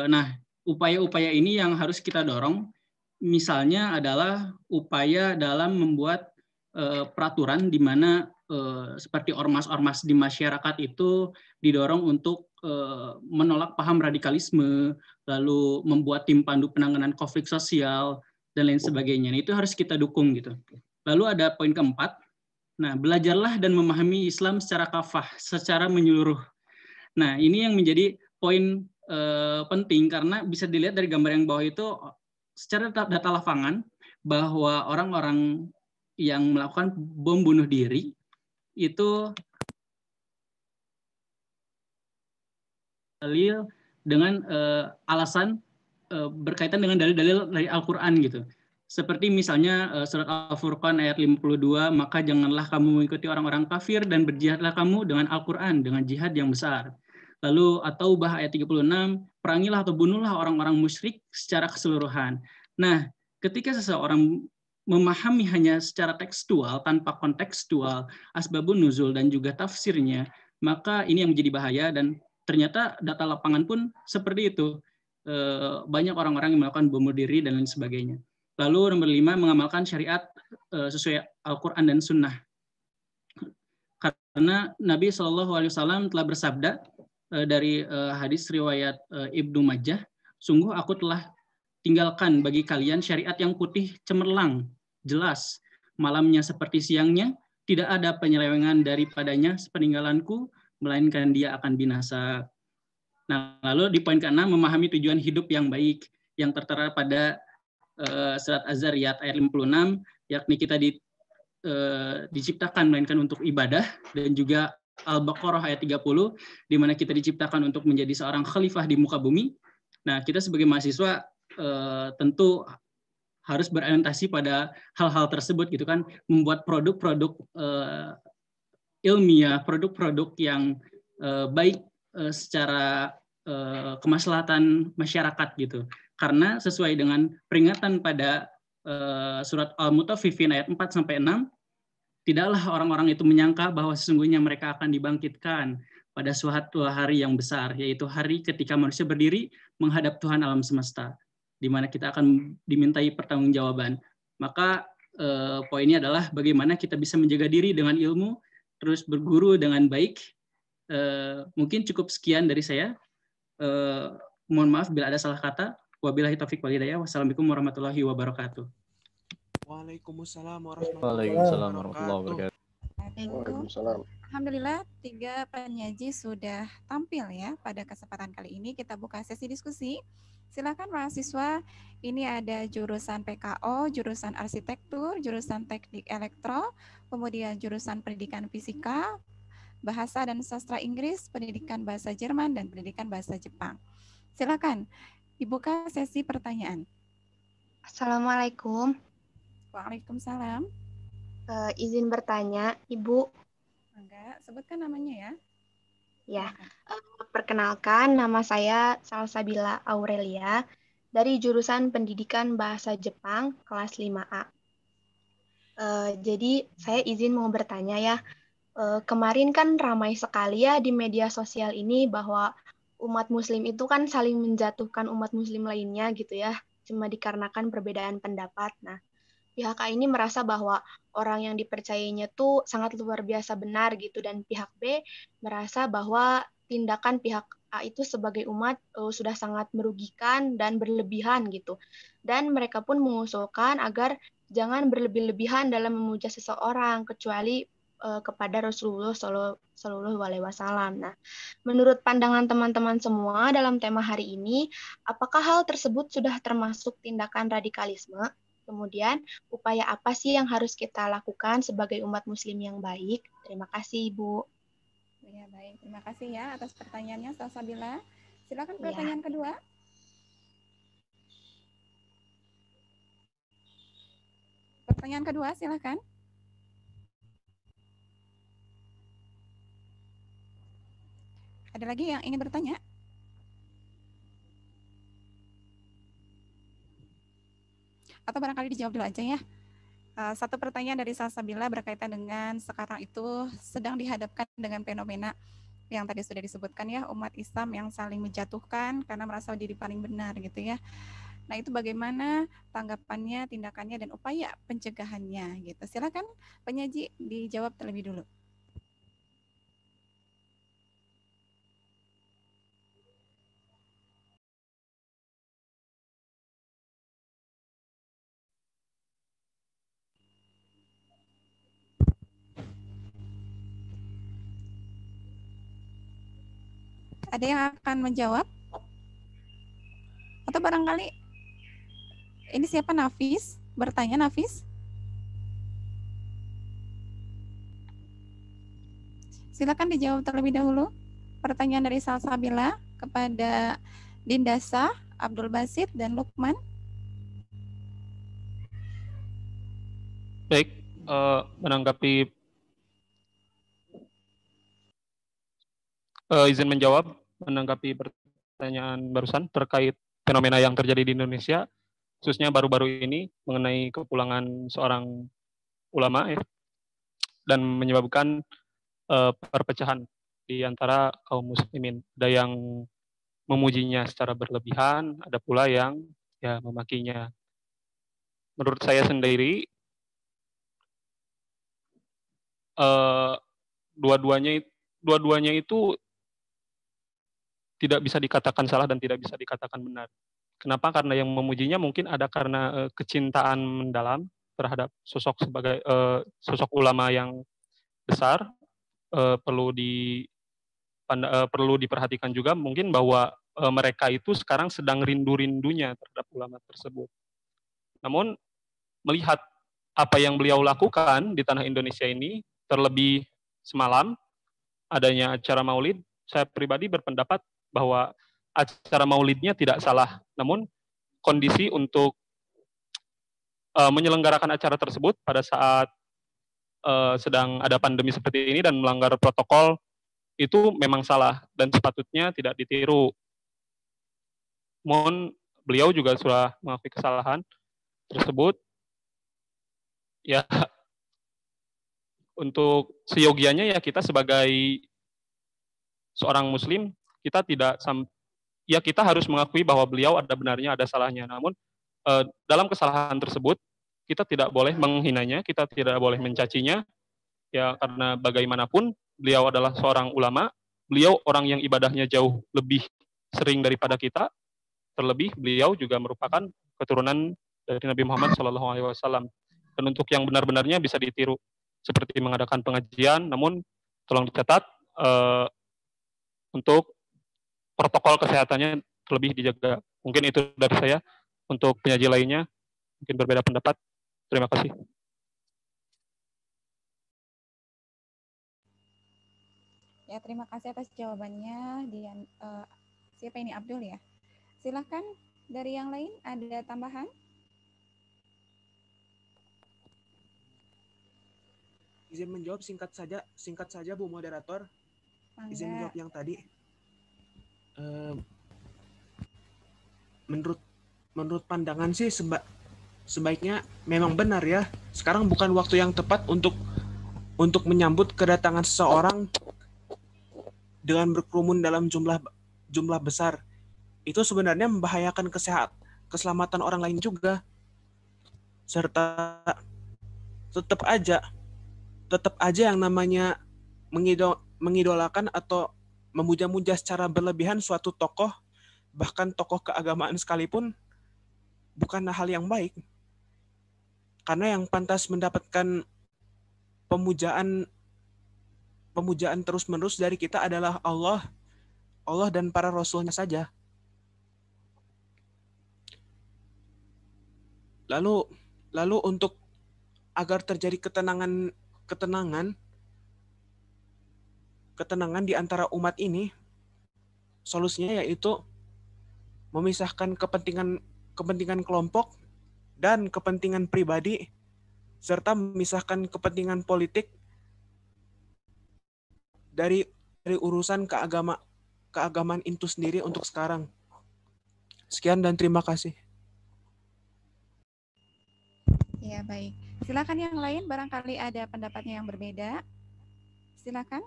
Nah, upaya-upaya ini yang harus kita dorong, misalnya adalah upaya dalam membuat peraturan di mana seperti ormas-ormas di masyarakat itu didorong untuk menolak paham radikalisme, lalu membuat tim pandu penanganan konflik sosial, dan lain sebagainya. Nah, itu harus kita dukung gitu. Lalu ada poin keempat, nah, belajarlah dan memahami Islam secara kafah, secara menyeluruh. Nah, ini yang menjadi poin penting, karena bisa dilihat dari gambar yang bawah itu, secara data lapangan, bahwa orang-orang yang melakukan bom bunuh diri itu dalil dengan alasan berkaitan dengan dalil-dalil dari Al-Quran gitu. Seperti misalnya surat Al-Furqan ayat 52, maka janganlah kamu mengikuti orang-orang kafir dan berjihadlah kamu dengan Al-Quran, dengan jihad yang besar. Lalu At-Taubah ayat 36, perangilah atau bunuhlah orang-orang musyrik secara keseluruhan. Nah, ketika seseorang memahami hanya secara tekstual, tanpa kontekstual, asbabun nuzul dan juga tafsirnya, maka ini yang menjadi bahaya. Dan ternyata data lapangan pun seperti itu. Banyak orang-orang yang melakukan bom bunuh diri dan lain sebagainya. Lalu nomor 5, mengamalkan syariat sesuai Al-Quran dan Sunnah. Karena Nabi SAW telah bersabda dari hadis riwayat Ibnu Majah, sungguh aku telah tinggalkan bagi kalian syariat yang putih cemerlang, jelas, malamnya seperti siangnya, tidak ada penyelewengan daripadanya sepeninggalanku, melainkan dia akan binasa. Nah, lalu di poin ke-6, memahami tujuan hidup yang baik, yang tertera pada surat Az-Zariyat ayat 56, yakni kita diciptakan melainkan untuk ibadah, dan juga Al-Baqarah ayat 30 di mana kita diciptakan untuk menjadi seorang khalifah di muka bumi. Nah, kita sebagai mahasiswa tentu harus berorientasi pada hal-hal tersebut gitu kan, membuat produk-produk ilmiah, produk-produk yang baik secara kemaslahatan masyarakat gitu. Karena sesuai dengan peringatan pada surat Al-Mutaffifin ayat 4 sampai 6, tidaklah orang-orang itu menyangka bahwa sesungguhnya mereka akan dibangkitkan pada suatu hari yang besar, yaitu hari ketika manusia berdiri menghadap Tuhan alam semesta, di mana kita akan dimintai pertanggungjawaban. Maka poinnya adalah bagaimana kita bisa menjaga diri dengan ilmu, terus berguru dengan baik. Mungkin cukup sekian dari saya. Mohon maaf bila ada salah kata. Wabillahi taufiq wal hidayah. Wassalamualaikum warahmatullahi wabarakatuh. Waalaikumsalam warahmatullahi wabarakatuh. Waalaikumsalam. Alhamdulillah 3 penyaji sudah tampil ya pada kesempatan kali ini. Kita buka sesi diskusi. Silakan mahasiswa, ini ada jurusan PKO, jurusan arsitektur, jurusan teknik elektro, kemudian jurusan pendidikan fisika, bahasa dan sastra Inggris, pendidikan bahasa Jerman, dan pendidikan bahasa Jepang. Silakan dibuka sesi pertanyaan. Assalamualaikum. Waalaikumsalam. Izin bertanya, Ibu. Enggak, sebutkan namanya ya. Ya, perkenalkan nama saya Salsabila Aurelia dari jurusan Pendidikan Bahasa Jepang kelas 5A. Jadi saya izin mau bertanya ya. Kemarin kan ramai sekali ya di media sosial ini bahwa umat muslim itu kan saling menjatuhkan umat muslim lainnya gitu ya, cuma dikarenakan perbedaan pendapat. Nah, pihak A ini merasa bahwa orang yang dipercayainya tuh sangat luar biasa benar gitu, dan pihak B merasa bahwa tindakan pihak A itu sebagai umat sudah sangat merugikan dan berlebihan gitu. Dan mereka pun mengusulkan agar jangan berlebih-lebihan dalam memuja seseorang kecuali kepada Rasulullah Shallallahu Alaihi Wasallam. Nah, menurut pandangan teman-teman semua dalam tema hari ini, apakah hal tersebut sudah termasuk tindakan radikalisme? Kemudian, upaya apa sih yang harus kita lakukan sebagai umat muslim yang baik? Terima kasih, Ibu. Ya, baik. Terima kasih ya atas pertanyaannya, Salsabila. Silakan pertanyaan kedua. Pertanyaan kedua, silakan. Ada lagi yang ingin bertanya? Atau barangkali dijawab dulu aja ya. Satu pertanyaan dari Salsabila berkaitan dengan sekarang itu sedang dihadapkan dengan fenomena yang tadi sudah disebutkan ya, umat Islam yang saling menjatuhkan karena merasa diri paling benar gitu ya. Nah, itu bagaimana tanggapannya, tindakannya, dan upaya pencegahannya gitu. Silakan penyaji dijawab terlebih dulu. Ada yang akan menjawab? Atau barangkali ini siapa, Nafis? Bertanya Nafis? Silakan dijawab terlebih dahulu. Pertanyaan dari Salsabila kepada Dindasa, Abdul Basit, dan Lukman. Baik, menanggapi izin menjawab menanggapi pertanyaan barusan terkait fenomena yang terjadi di Indonesia, khususnya baru-baru ini mengenai kepulangan seorang ulama ya, dan menyebabkan perpecahan di antara kaum muslimin. Ada yang memujinya secara berlebihan, ada pula yang ya memakinya. Menurut saya sendiri, dua-duanya itu tidak bisa dikatakan salah dan tidak bisa dikatakan benar. Kenapa? Karena yang memujinya mungkin ada karena kecintaan mendalam terhadap sosok sebagai sosok ulama yang besar. Perlu diperhatikan juga mungkin bahwa mereka itu sekarang sedang rindu-rindunya terhadap ulama tersebut. Namun melihat apa yang beliau lakukan di tanah Indonesia ini, terlebih semalam adanya acara maulid, saya pribadi berpendapat bahwa acara maulidnya tidak salah, namun kondisi untuk menyelenggarakan acara tersebut pada saat sedang ada pandemi seperti ini dan melanggar protokol itu memang salah dan sepatutnya tidak ditiru. Mohon beliau juga sudah mengakui kesalahan tersebut. Ya, untuk seyogianya ya kita sebagai seorang muslim, kita tidak ya kita harus mengakui bahwa beliau ada benarnya, ada salahnya. Namun dalam kesalahan tersebut kita tidak boleh menghinanya, kita tidak boleh mencacinya, ya karena bagaimanapun beliau adalah seorang ulama, beliau orang yang ibadahnya jauh lebih sering daripada kita, terlebih beliau juga merupakan keturunan dari Nabi Muhammad SAW. Dan untuk yang benar-benarnya bisa ditiru, seperti mengadakan pengajian, namun tolong dicatat untuk protokol kesehatannya terlebih dijaga. Mungkin itu dari saya. Untuk penyaji lainnya, mungkin berbeda pendapat. Terima kasih. Ya, terima kasih atas jawabannya. Siapa ini? Abdul ya? Silahkan dari yang lain ada tambahan? Izin menjawab singkat saja Bu Moderator. Izin menjawab yang tadi. Menurut pandangan sih sebaiknya memang benar ya. Sekarang bukan waktu yang tepat untuk menyambut kedatangan seseorang dengan berkerumun dalam jumlah besar. Itu sebenarnya membahayakan keselamatan orang lain juga. Serta tetap aja yang namanya mengidolakan atau memuja-muja secara berlebihan suatu tokoh, bahkan tokoh keagamaan sekalipun, bukan hal yang baik. Karena yang pantas mendapatkan pemujaan terus-menerus dari kita adalah Allah dan para rasulnya saja. Lalu untuk agar terjadi ketenangan di antara umat ini, solusinya yaitu memisahkan kepentingan kelompok dan kepentingan pribadi, serta memisahkan kepentingan politik dari urusan keagamaan itu sendiri untuk sekarang. Sekian dan terima kasih. Ya, baik. Silakan yang lain, barangkali ada pendapatnya yang berbeda. Silakan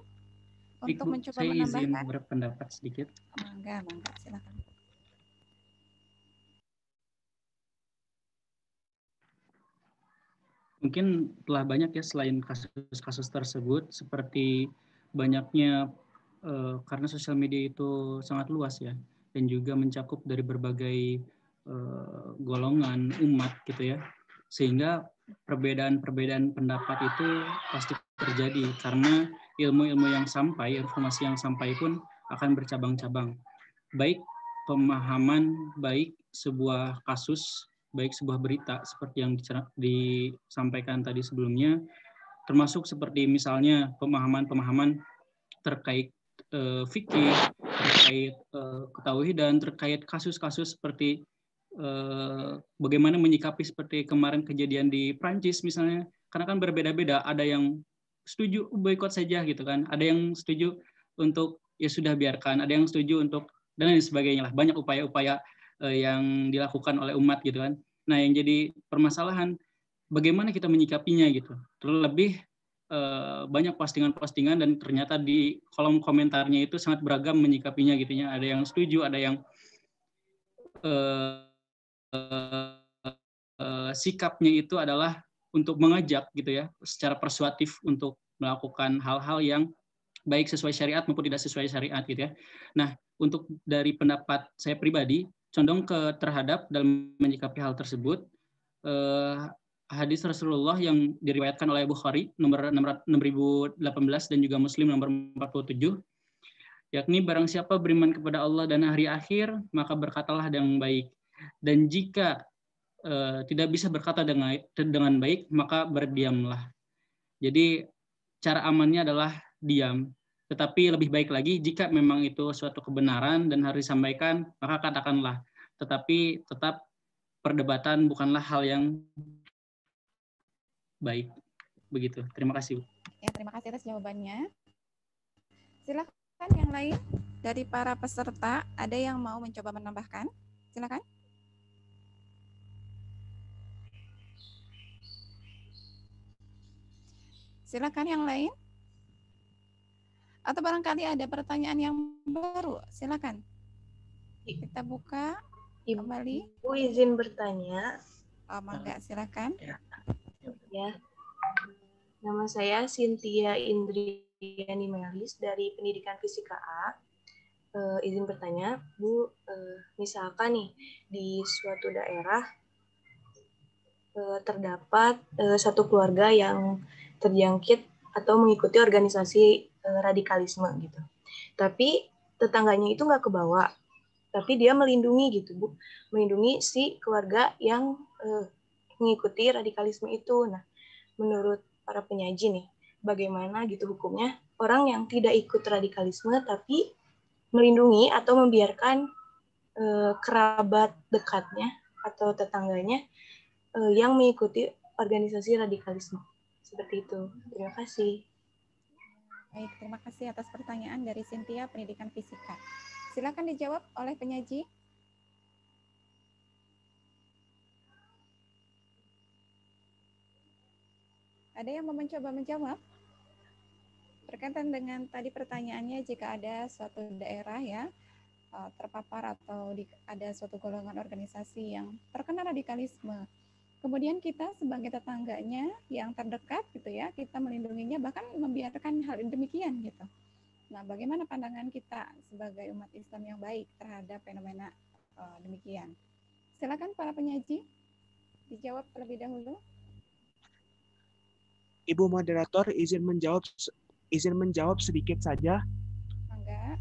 untuk mencoba saya menambahkan. Izin berpendapat sedikit. Mangga, silakan. Mungkin telah banyak ya selain kasus-kasus tersebut, seperti banyaknya karena sosial media itu sangat luas ya, dan juga mencakup dari berbagai golongan umat gitu ya, sehingga perbedaan pendapat itu pasti terjadi karena ilmu-ilmu yang sampai, informasi yang sampai pun akan bercabang-cabang. Baik pemahaman, baik sebuah kasus, baik sebuah berita seperti yang disampaikan tadi sebelumnya, termasuk seperti misalnya pemahaman terkait fikih, terkait ketauhidan, terkait kasus-kasus seperti bagaimana menyikapi seperti kemarin kejadian di Prancis misalnya, karena kan berbeda-beda, ada yang setuju boikot saja gitu kan, ada yang setuju untuk ya sudah biarkan, ada yang setuju untuk dan lain sebagainya lah, banyak upaya-upaya yang dilakukan oleh umat gitu kan. Nah, yang jadi permasalahan bagaimana kita menyikapinya gitu. Terlebih banyak postingan-postingan dan ternyata di kolom komentarnya itu sangat beragam menyikapinya gitu ya. Ada yang setuju, ada yang sikapnya itu adalah untuk mengajak gitu ya, secara persuasif untuk melakukan hal-hal yang baik sesuai syariat maupun tidak sesuai syariat gitu ya. Nah, untuk dari pendapat saya pribadi, condong terhadap dalam menyikapi hal tersebut, hadis Rasulullah yang diriwayatkan oleh Bukhari nomor 6018 dan juga Muslim nomor 47, yakni barang siapa beriman kepada Allah dan hari akhir, maka berkatalah yang baik. Dan jika tidak bisa berkata dengan baik, maka berdiamlah. Jadi cara amannya adalah diam. Tetapi lebih baik lagi jika memang itu suatu kebenaran dan harus disampaikan, maka katakanlah. Tetapi tetap perdebatan bukanlah hal yang baik. Begitu. Terima kasih, Bu. Ya, terima kasih atas jawabannya. Silakan yang lain dari para peserta, ada yang mau mencoba menambahkan? Silakan. Silakan yang lain. Atau barangkali ada pertanyaan yang baru, silakan. Kita buka kembali. Ibu izin bertanya. Mangga, silakan. Ya. Nama saya Cynthia Indriani Melis dari Pendidikan Fisika A. Izin bertanya, Bu, misalkan nih di suatu daerah terdapat satu keluarga yang terjangkit atau mengikuti organisasi radikalisme gitu. Tapi tetangganya itu nggak kebawa, tapi dia melindungi gitu, Bu. Melindungi si keluarga yang mengikuti radikalisme itu. Nah, menurut para penyaji nih, bagaimana gitu hukumnya orang yang tidak ikut radikalisme tapi melindungi atau membiarkan kerabat dekatnya atau tetangganya yang mengikuti organisasi radikalisme. Seperti itu. Terima kasih. Baik, terima kasih atas pertanyaan dari Cynthia Pendidikan Fisika. Silakan dijawab oleh penyaji. Ada yang mau mencoba menjawab? Berkaitan dengan tadi pertanyaannya, jika ada suatu daerah ya terpapar atau ada suatu golongan organisasi yang terkena radikalisme, kemudian kita sebagai tetangganya yang terdekat gitu ya, kita melindunginya bahkan membiarkan hal demikian gitu. Nah, bagaimana pandangan kita sebagai umat Islam yang baik terhadap fenomena demikian? Silakan para penyaji dijawab terlebih dahulu. Ibu moderator izin menjawab sedikit saja. Mangga.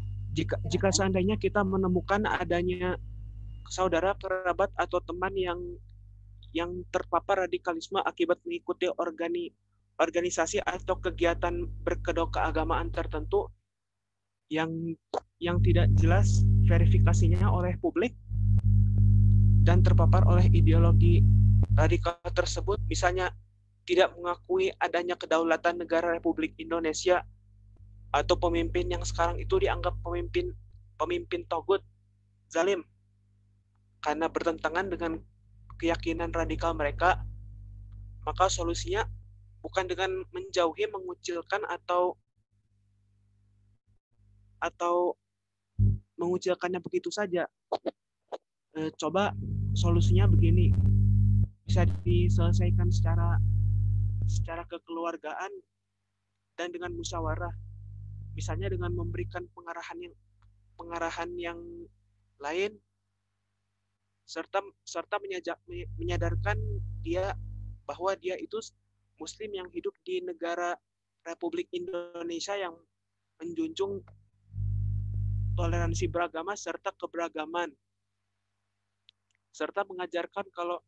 Jika seandainya kita menemukan adanya saudara, kerabat atau teman yang terpapar radikalisme akibat mengikuti organisasi atau kegiatan berkedok keagamaan tertentu yang tidak jelas verifikasinya oleh publik dan terpapar oleh ideologi radikal tersebut, misalnya tidak mengakui adanya kedaulatan negara Republik Indonesia atau pemimpin yang sekarang itu dianggap pemimpin togut, zalim, karena bertentangan dengan keyakinan radikal mereka, maka solusinya bukan dengan menjauhi, mengucilkan atau mengucilkannya begitu saja. Coba solusinya begini, bisa diselesaikan secara kekeluargaan dan dengan musyawarah, misalnya dengan memberikan pengarahan yang lain, serta menyadarkan dia bahwa dia itu Muslim yang hidup di negara Republik Indonesia yang menjunjung toleransi beragama serta keberagaman, serta mengajarkan kalau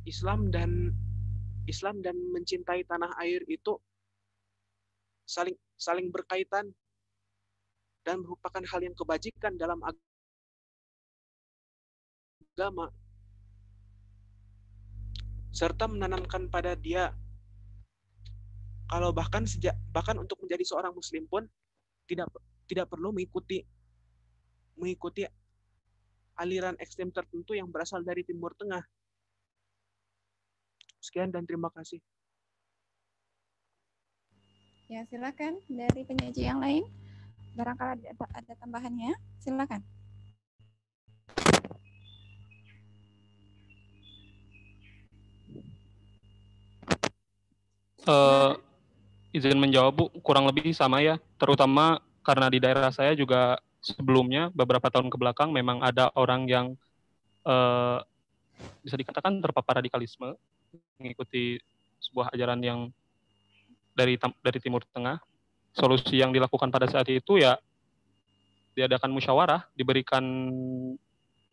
Islam dan mencintai tanah air itu saling berkaitan dan merupakan hal yang kebajikan dalam agama, serta menanamkan pada dia kalau bahkan untuk menjadi seorang Muslim pun tidak perlu mengikuti aliran ekstrem tertentu yang berasal dari Timur Tengah. Sekian dan terima kasih. Ya, silakan dari penyaji yang lain. Barangkali ada tambahannya, silakan. Izin menjawab, Bu, kurang lebih sama ya, terutama karena di daerah saya juga sebelumnya beberapa tahun ke belakang memang ada orang yang bisa dikatakan terpapar radikalisme, mengikuti sebuah ajaran yang dari Timur Tengah. Solusi yang dilakukan pada saat itu ya diadakan musyawarah, diberikan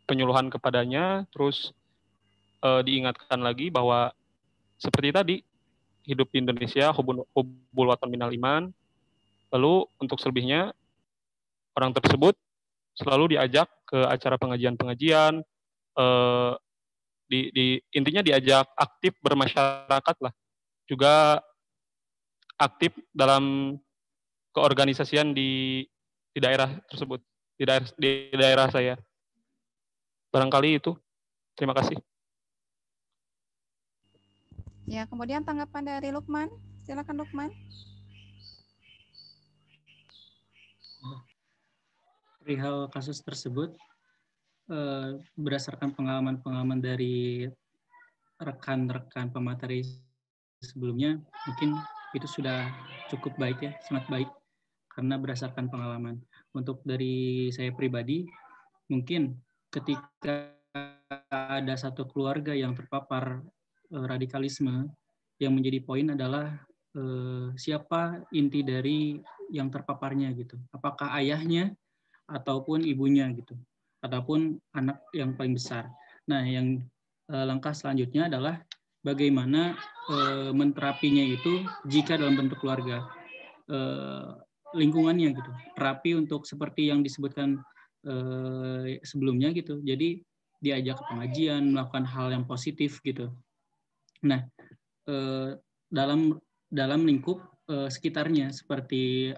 penyuluhan kepadanya, terus diingatkan lagi bahwa seperti tadi, hidup di Indonesia, hubul watan minal iman. Lalu untuk selebihnya, orang tersebut selalu diajak ke acara pengajian-pengajian, intinya diajak aktif bermasyarakat lah, juga aktif dalam keorganisasian di daerah tersebut, di daerah saya. Barangkali itu. Terima kasih. Ya, kemudian tanggapan dari Lukman. Silakan Lukman. Perihal kasus tersebut, berdasarkan pengalaman-pengalaman dari rekan-rekan pemateri sebelumnya, mungkin itu sudah cukup baik ya, sangat baik, karena berdasarkan pengalaman. Untuk dari saya pribadi, mungkin ketika ada satu keluarga yang terpapar radikalisme, yang menjadi poin adalah siapa inti dari yang terpaparnya gitu. Apakah ayahnya ataupun ibunya gitu, ataupun anak yang paling besar. Nah, yang langkah selanjutnya adalah bagaimana menterapinya itu jika dalam bentuk keluarga, lingkungannya gitu. Terapi untuk seperti yang disebutkan sebelumnya gitu. Jadi diajak ke pengajian, melakukan hal yang positif gitu. Nah, dalam lingkup sekitarnya seperti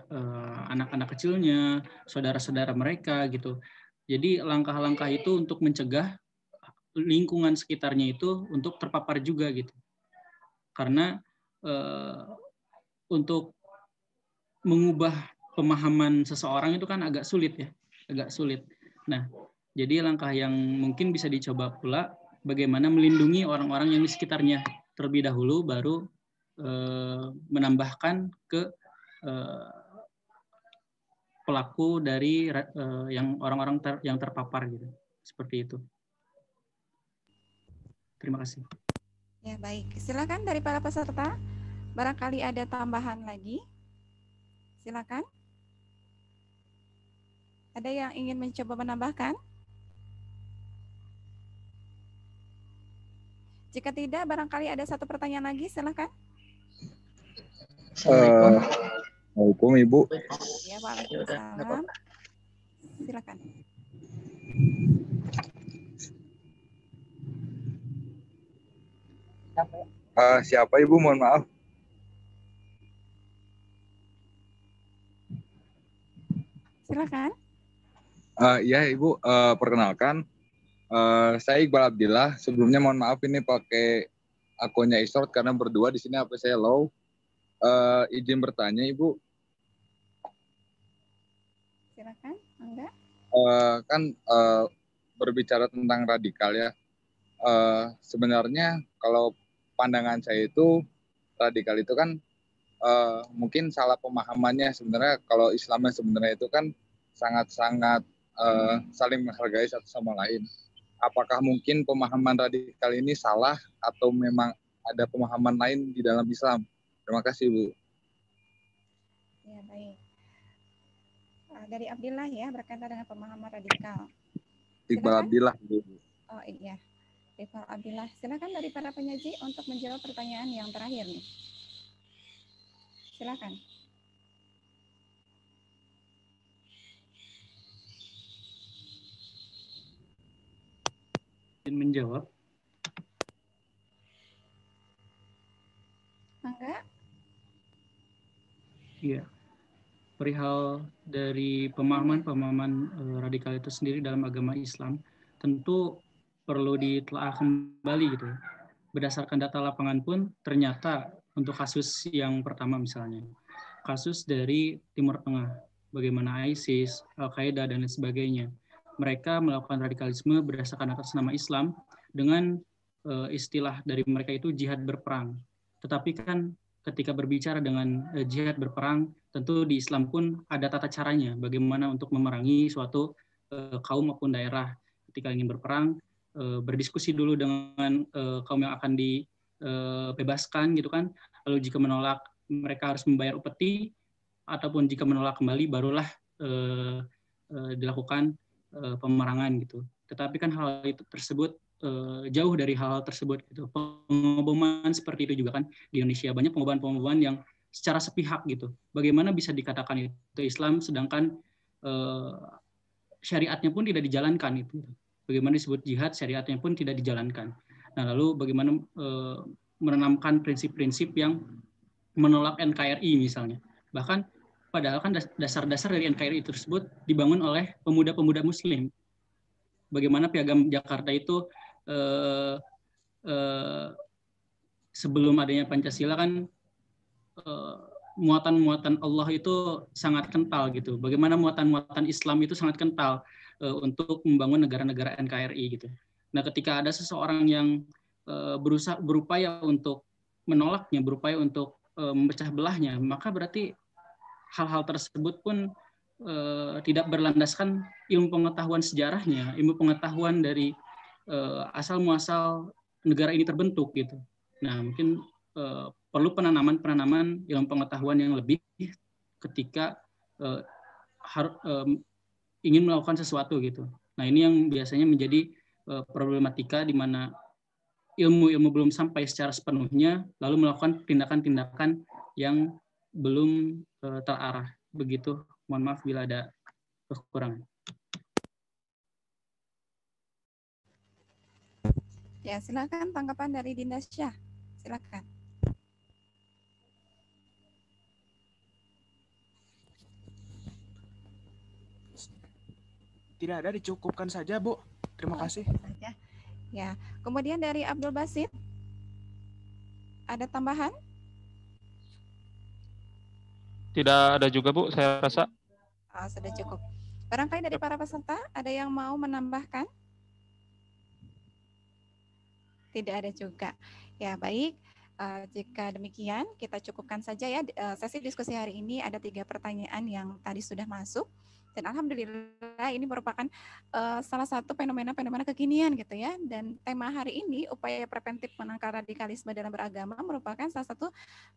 anak-anak kecilnya, saudara-saudara mereka gitu. Jadi langkah-langkah itu untuk mencegah lingkungan sekitarnya itu untuk terpapar juga gitu. Karena untuk mengubah pemahaman seseorang itu kan agak sulit ya, agak sulit. Nah, jadi langkah yang mungkin bisa dicoba pula bagaimana melindungi orang-orang yang di sekitarnya terlebih dahulu, baru menambahkan ke pelaku dari yang orang-orang yang terpapar gitu, seperti itu. Terima kasih. Ya, baik. Silakan dari para peserta, barangkali ada tambahan lagi. Silakan. Ada yang ingin mencoba menambahkan? Jika tidak, barangkali ada satu pertanyaan lagi, silakan. Assalamualaikum Ibu. Ya, Waalaikumsalam. Silakan. Siapa Ibu? Mohon maaf. Silakan. Ya Ibu, perkenalkan. Saya Iqbal Abdillah. Sebelumnya mohon maaf ini pakai akunnya Isort karena berdua di sini HP saya low. Izin bertanya Ibu. Silakan, Angga. Kan berbicara tentang radikal ya. Sebenarnya kalau pandangan saya itu radikal itu kan mungkin salah pemahamannya. Sebenarnya kalau Islamnya sebenarnya itu kan sangat-sangat saling menghargai satu sama lain. Apakah mungkin pemahaman radikal ini salah atau memang ada pemahaman lain di dalam Islam? Terima kasih Bu. Ya, baik. Dari Abdillah ya, berkaitan dengan pemahaman radikal. Iqbal Abdillah Bu. Oh iya, Iqbal Abdillah. Silakan dari para penyaji untuk menjawab pertanyaan yang terakhir nih. Silakan. Menjawab. Angga? Iya. Perihal dari pemahaman radikal itu sendiri dalam agama Islam, tentu perlu ditelaah kembali gitu. Berdasarkan data lapangan pun ternyata untuk kasus yang pertama misalnya, kasus dari Timur Tengah, bagaimana ISIS, Al-Qaeda, dan lain sebagainya. Mereka melakukan radikalisme berdasarkan atas nama Islam dengan istilah dari mereka itu jihad berperang. Tetapi kan ketika berbicara dengan jihad berperang, tentu di Islam pun ada tata caranya bagaimana untuk memerangi suatu kaum maupun daerah. Ketika ingin berperang, berdiskusi dulu dengan kaum yang akan dibebaskan gitu kan. Lalu jika menolak, mereka harus membayar upeti, ataupun jika menolak kembali barulah dilakukan pemerangan gitu. Tetapi kan hal itu tersebut jauh dari hal tersebut gitu. Pengoboman seperti itu juga kan di Indonesia, banyak pengoboman-pengoboman yang secara sepihak gitu. Bagaimana bisa dikatakan itu Islam sedangkan syariatnya pun tidak dijalankan itu. Bagaimana disebut jihad, syariatnya pun tidak dijalankan. Nah, lalu bagaimana menanamkan prinsip-prinsip yang menolak NKRI misalnya. Bahkan padahal kan dasar-dasar dari NKRI tersebut dibangun oleh pemuda-pemuda Muslim. Bagaimana Piagam Jakarta itu sebelum adanya Pancasila kan muatan-muatan Allah itu sangat kental gitu. Bagaimana muatan-muatan Islam itu sangat kental untuk membangun negara-negara NKRI gitu. Nah, ketika ada seseorang yang berupaya untuk menolaknya, berupaya untuk memecah belahnya, maka berarti hal-hal tersebut pun tidak berlandaskan ilmu pengetahuan sejarahnya, ilmu pengetahuan dari asal muasal negara ini terbentuk gitu. Nah, mungkin perlu penanaman ilmu pengetahuan yang lebih ketika ingin melakukan sesuatu gitu. Nah, ini yang biasanya menjadi problematika di mana ilmu belum sampai secara sepenuhnya, lalu melakukan tindakan-tindakan yang belum terarah. Begitu. Mohon maaf bila ada kekurangan. Ya, silakan tanggapan dari Dinda Syah. Silakan. Tidak ada, dicukupkan saja, Bu. Terima kasih. Ya, kemudian dari Abdul Basit, ada tambahan? Tidak ada juga, Bu, saya rasa. Sudah cukup. Barangkali dari para peserta, ada yang mau menambahkan? Tidak ada juga. Ya, baik. Jika demikian, kita cukupkan saja ya. Sesi diskusi hari ini ada 3 pertanyaan yang tadi sudah masuk. Dan alhamdulillah ini merupakan salah satu fenomena-fenomena kekinian gitu ya. Dan tema hari ini, upaya preventif menangkal radikalisme dalam beragama, merupakan salah satu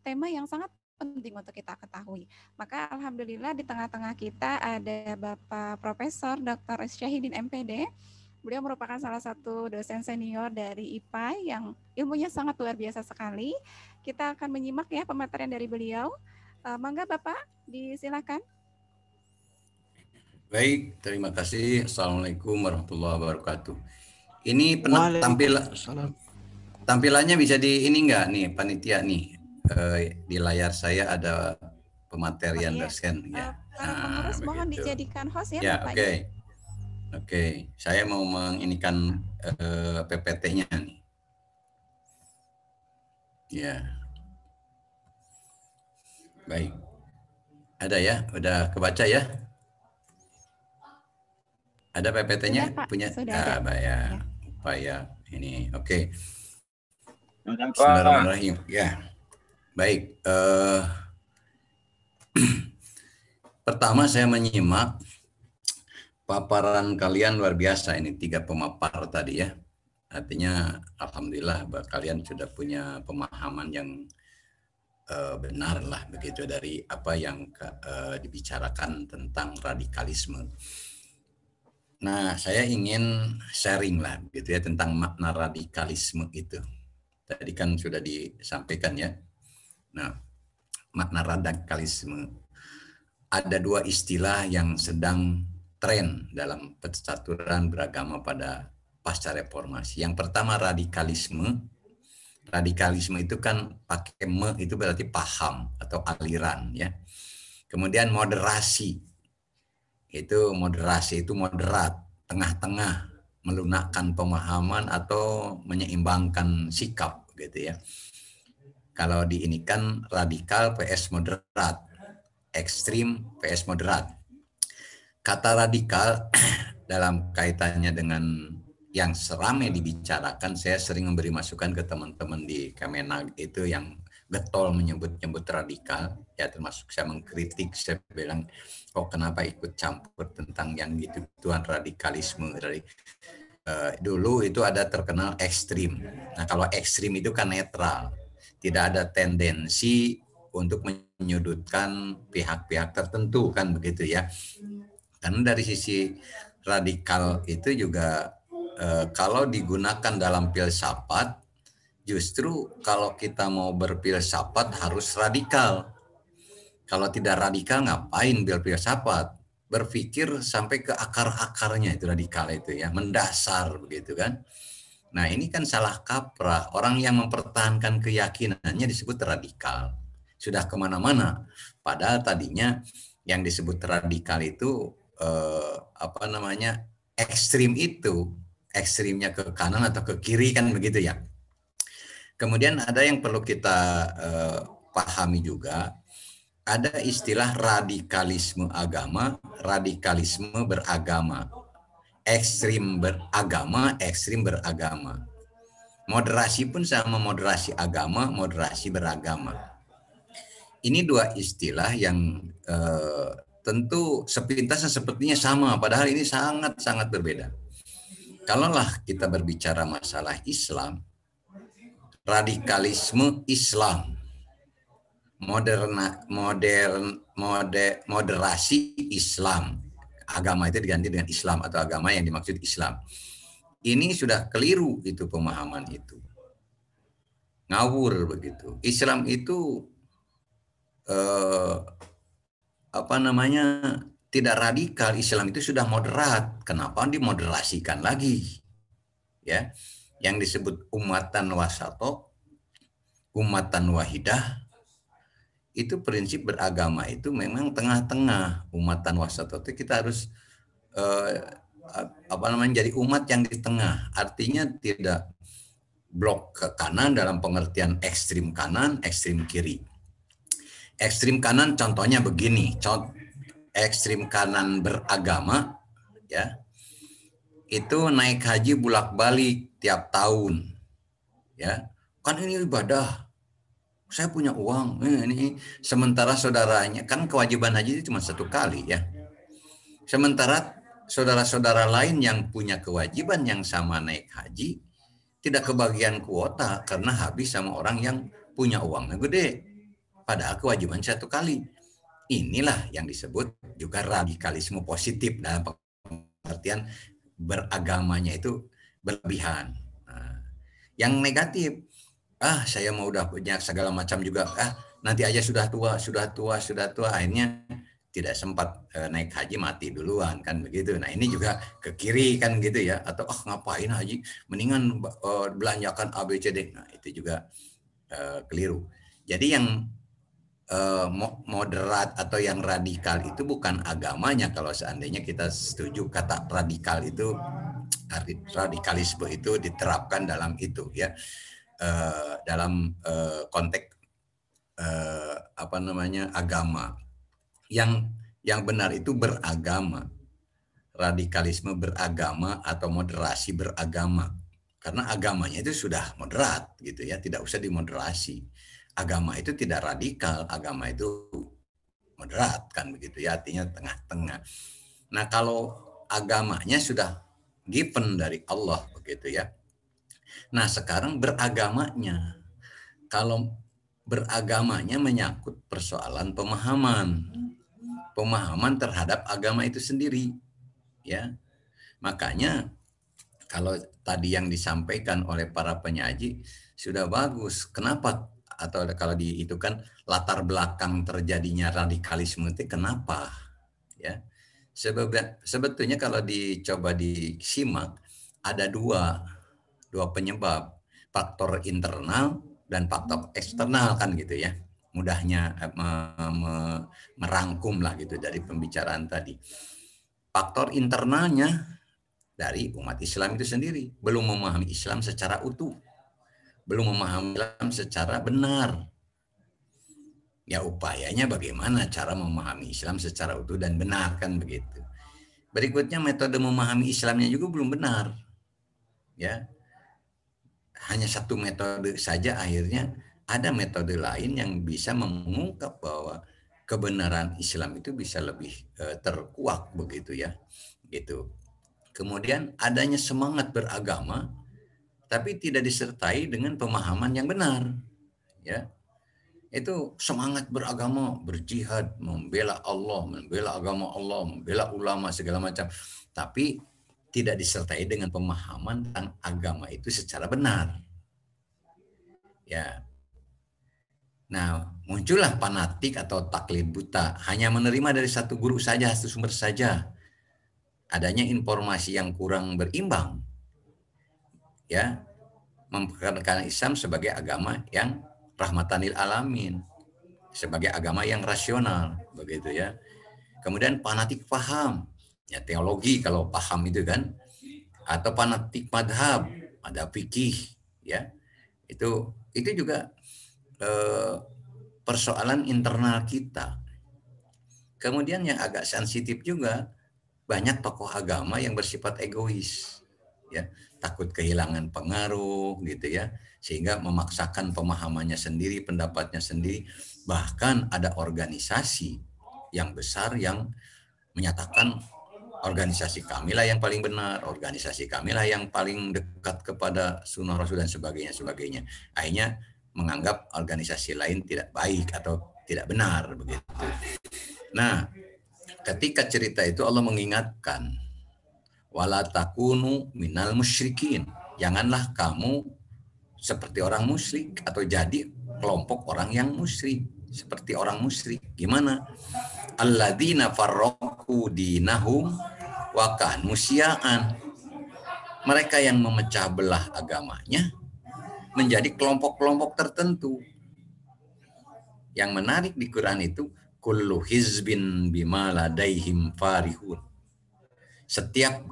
tema yang sangat penting untuk kita ketahui. Maka alhamdulillah di tengah-tengah kita ada Bapak Profesor Dr. Syahidin MPD. Beliau merupakan salah satu dosen senior dari IPA yang ilmunya sangat luar biasa sekali. Kita akan menyimak ya pemaparan dari beliau. Mangga Bapak, disilakan. Baik, terima kasih. Assalamualaikum warahmatullahi wabarakatuh. Ini tampilannya bisa di ini enggak nih, panitia nih. Di layar saya ada pematerian dosen ya. Pengurus mohon dijadikan host ya, ya, Bapak. Oke. Saya mau menginikan PPT-nya nih. Ya. Baik. Ada ya? Udah kebaca ya? Ada PPT-nya? Punya? Sudah ada. Ya. Upaya ini. Oke. Bismillahirrahmanirrahim. Ya. Baik. Pertama saya menyimak paparan kalian luar biasa ini, 3 pemapar tadi ya. Artinya alhamdulillah kalian sudah punya pemahaman yang benar lah begitu dari apa yang dibicarakan tentang radikalisme. Nah, saya ingin sharing lah gitu ya tentang makna radikalisme itu. Tadi kan sudah disampaikan ya. Nah, makna radikalisme. Ada 2 istilah yang sedang tren dalam percaturan beragama pada pasca reformasi. Yang pertama radikalisme. Radikalisme itu kan pakai itu berarti paham atau aliran ya. Kemudian moderasi. Moderasi itu moderat, tengah-tengah, melunakkan pemahaman atau menyeimbangkan sikap gitu ya. Kalau di ini kan radikal PS moderat, ekstrim PS moderat. Kata radikal dalam kaitannya dengan yang seramai dibicarakan, saya sering memberi masukan ke teman-teman di Kemenag itu yang getol menyebut-nyebut radikal, ya termasuk saya mengkritik, saya bilang kok kenapa ikut campur tentang yang gitu-gituan radikalisme. Dulu itu ada terkenal ekstrim. Nah kalau ekstrim itu kan netral, tidak ada tendensi untuk menyudutkan pihak-pihak tertentu kan begitu ya. Karena dari sisi radikal itu juga kalau digunakan dalam filsafat, justru kalau kita mau berfilsafat harus radikal. Kalau tidak radikal ngapain berfilsafat? Berpikir sampai ke akar-akarnya itu radikal itu ya, mendasar begitu kan. Nah ini kan salah kaprah. Orang yang mempertahankan keyakinannya disebut radikal. Sudah kemana-mana. Padahal tadinya yang disebut radikal itu ekstrim itu. Ekstrimnya ke kanan atau ke kiri kan begitu ya. Kemudian ada yang perlu kita pahami juga. Ada istilah radikalisme agama, radikalisme beragama. Ekstrim beragama, ekstrim beragama. Moderasi pun sama, moderasi agama, moderasi beragama. Ini dua istilah yang tentu sepintasnya sepertinya sama, padahal ini sangat-sangat berbeda. Kalaulah kita berbicara masalah Islam, radikalisme Islam, moderasi Islam, agama itu diganti dengan Islam atau agama yang dimaksud Islam. Ini sudah keliru itu pemahaman itu. Ngawur begitu. Islam itu tidak radikal. Islam itu sudah moderat. Kenapa dimoderasikan lagi? Ya, yang disebut umatan wasato, umatan wahidah, itu prinsip beragama itu memang tengah-tengah. Umatan wasato itu kita harus jadi umat yang di tengah. Artinya tidak blok ke kanan dalam pengertian ekstrim kanan, ekstrim kiri. Ekstrim kanan contohnya begini, ekstrim kanan beragama ya. Itu naik haji bolak-balik tiap tahun. Ya. Kan ini ibadah. Saya punya uang. Ini sementara saudaranya kan kewajiban haji itu cuma 1 kali ya. Sementara saudara-saudara lain yang punya kewajiban yang sama naik haji tidak kebagian kuota karena habis sama orang yang punya uangnya gede. Padahal kewajiban 1 kali. Inilah yang disebut juga radikalisme positif dalam pengertian beragamanya itu berlebihan. Nah, yang negatif, saya mau udah punya segala macam juga, nanti aja sudah tua, akhirnya tidak sempat naik haji, mati duluan kan begitu. Nah ini juga ke kiri kan gitu ya, atau ngapain haji, mendingan belanjakan ABCD. Nah itu juga keliru. Jadi yang moderat atau yang radikal itu bukan agamanya. Kalau seandainya kita setuju kata radikal itu, radikalisme itu diterapkan dalam itu ya, dalam konteks agama. Yang benar itu beragama, radikalisme beragama atau moderasi beragama, karena agamanya itu sudah moderat gitu ya, tidak usah dimoderasi. Agama itu tidak radikal, agama itu moderat kan begitu ya, artinya tengah-tengah. Nah kalau agamanya sudah given dari Allah begitu ya. Nah sekarang beragamanya, kalau beragamanya menyangkut persoalan pemahaman terhadap agama itu sendiri ya. Makanya kalau tadi yang disampaikan oleh para penyaji sudah bagus. Kenapa? Atau kalau itu kan latar belakang terjadinya radikalisme itu kenapa ya? Sebetulnya kalau dicoba disimak ada dua penyebab, faktor internal dan faktor eksternal kan gitu ya. Mudahnya merangkum lah gitu dari pembicaraan tadi. Faktor internalnya dari umat Islam itu sendiri, belum memahami Islam secara utuh, belum memahami Islam secara benar. Ya upayanya bagaimana cara memahami Islam secara utuh dan benar kan begitu. Berikutnya metode memahami Islamnya juga belum benar. Ya. Hanya satu metode saja, akhirnya ada metode lain yang bisa mengungkap bahwa kebenaran Islam itu bisa lebih terkuak begitu ya. Gitu. Kemudian adanya semangat beragama tapi tidak disertai dengan pemahaman yang benar. Ya. Itu semangat beragama, berjihad, membela Allah, membela agama Allah, membela ulama segala macam. Tapi tidak disertai dengan pemahaman tentang agama itu secara benar. Ya. Nah, muncullah fanatik atau taklid buta, hanya menerima dari satu guru saja, satu sumber saja. Adanya informasi yang kurang berimbang. Ya, memperkenalkan Islam sebagai agama yang rahmatan lil alamin, sebagai agama yang rasional, begitu ya. Kemudian fanatik paham, ya teologi kalau paham itu kan, atau fanatik madhab, ada fikih, ya itu juga persoalan internal kita. Kemudian yang agak sensitif juga, banyak tokoh agama yang bersifat egois, ya takut kehilangan pengaruh gitu ya, sehingga memaksakan pemahamannya sendiri, pendapatnya sendiri. Bahkan ada organisasi yang besar yang menyatakan organisasi kamilah yang paling benar, organisasi kamilah yang paling dekat kepada sunnah Rasul dan sebagainya. Akhirnya menganggap organisasi lain tidak baik atau tidak benar begitu. Nah, ketika cerita itu Allah mengingatkan, wala takunu minal musyrikin. Janganlah kamu seperti orang musyrik atau jadi kelompok orang yang musyrik, seperti orang musyrik. Gimana? Alladzina farraqu dinahum wa kanu syi'an. Mereka yang memecah belah agamanya menjadi kelompok-kelompok tertentu. Yang menarik di Quran itu kullu hizbin bima ladaihim farihun. Setiap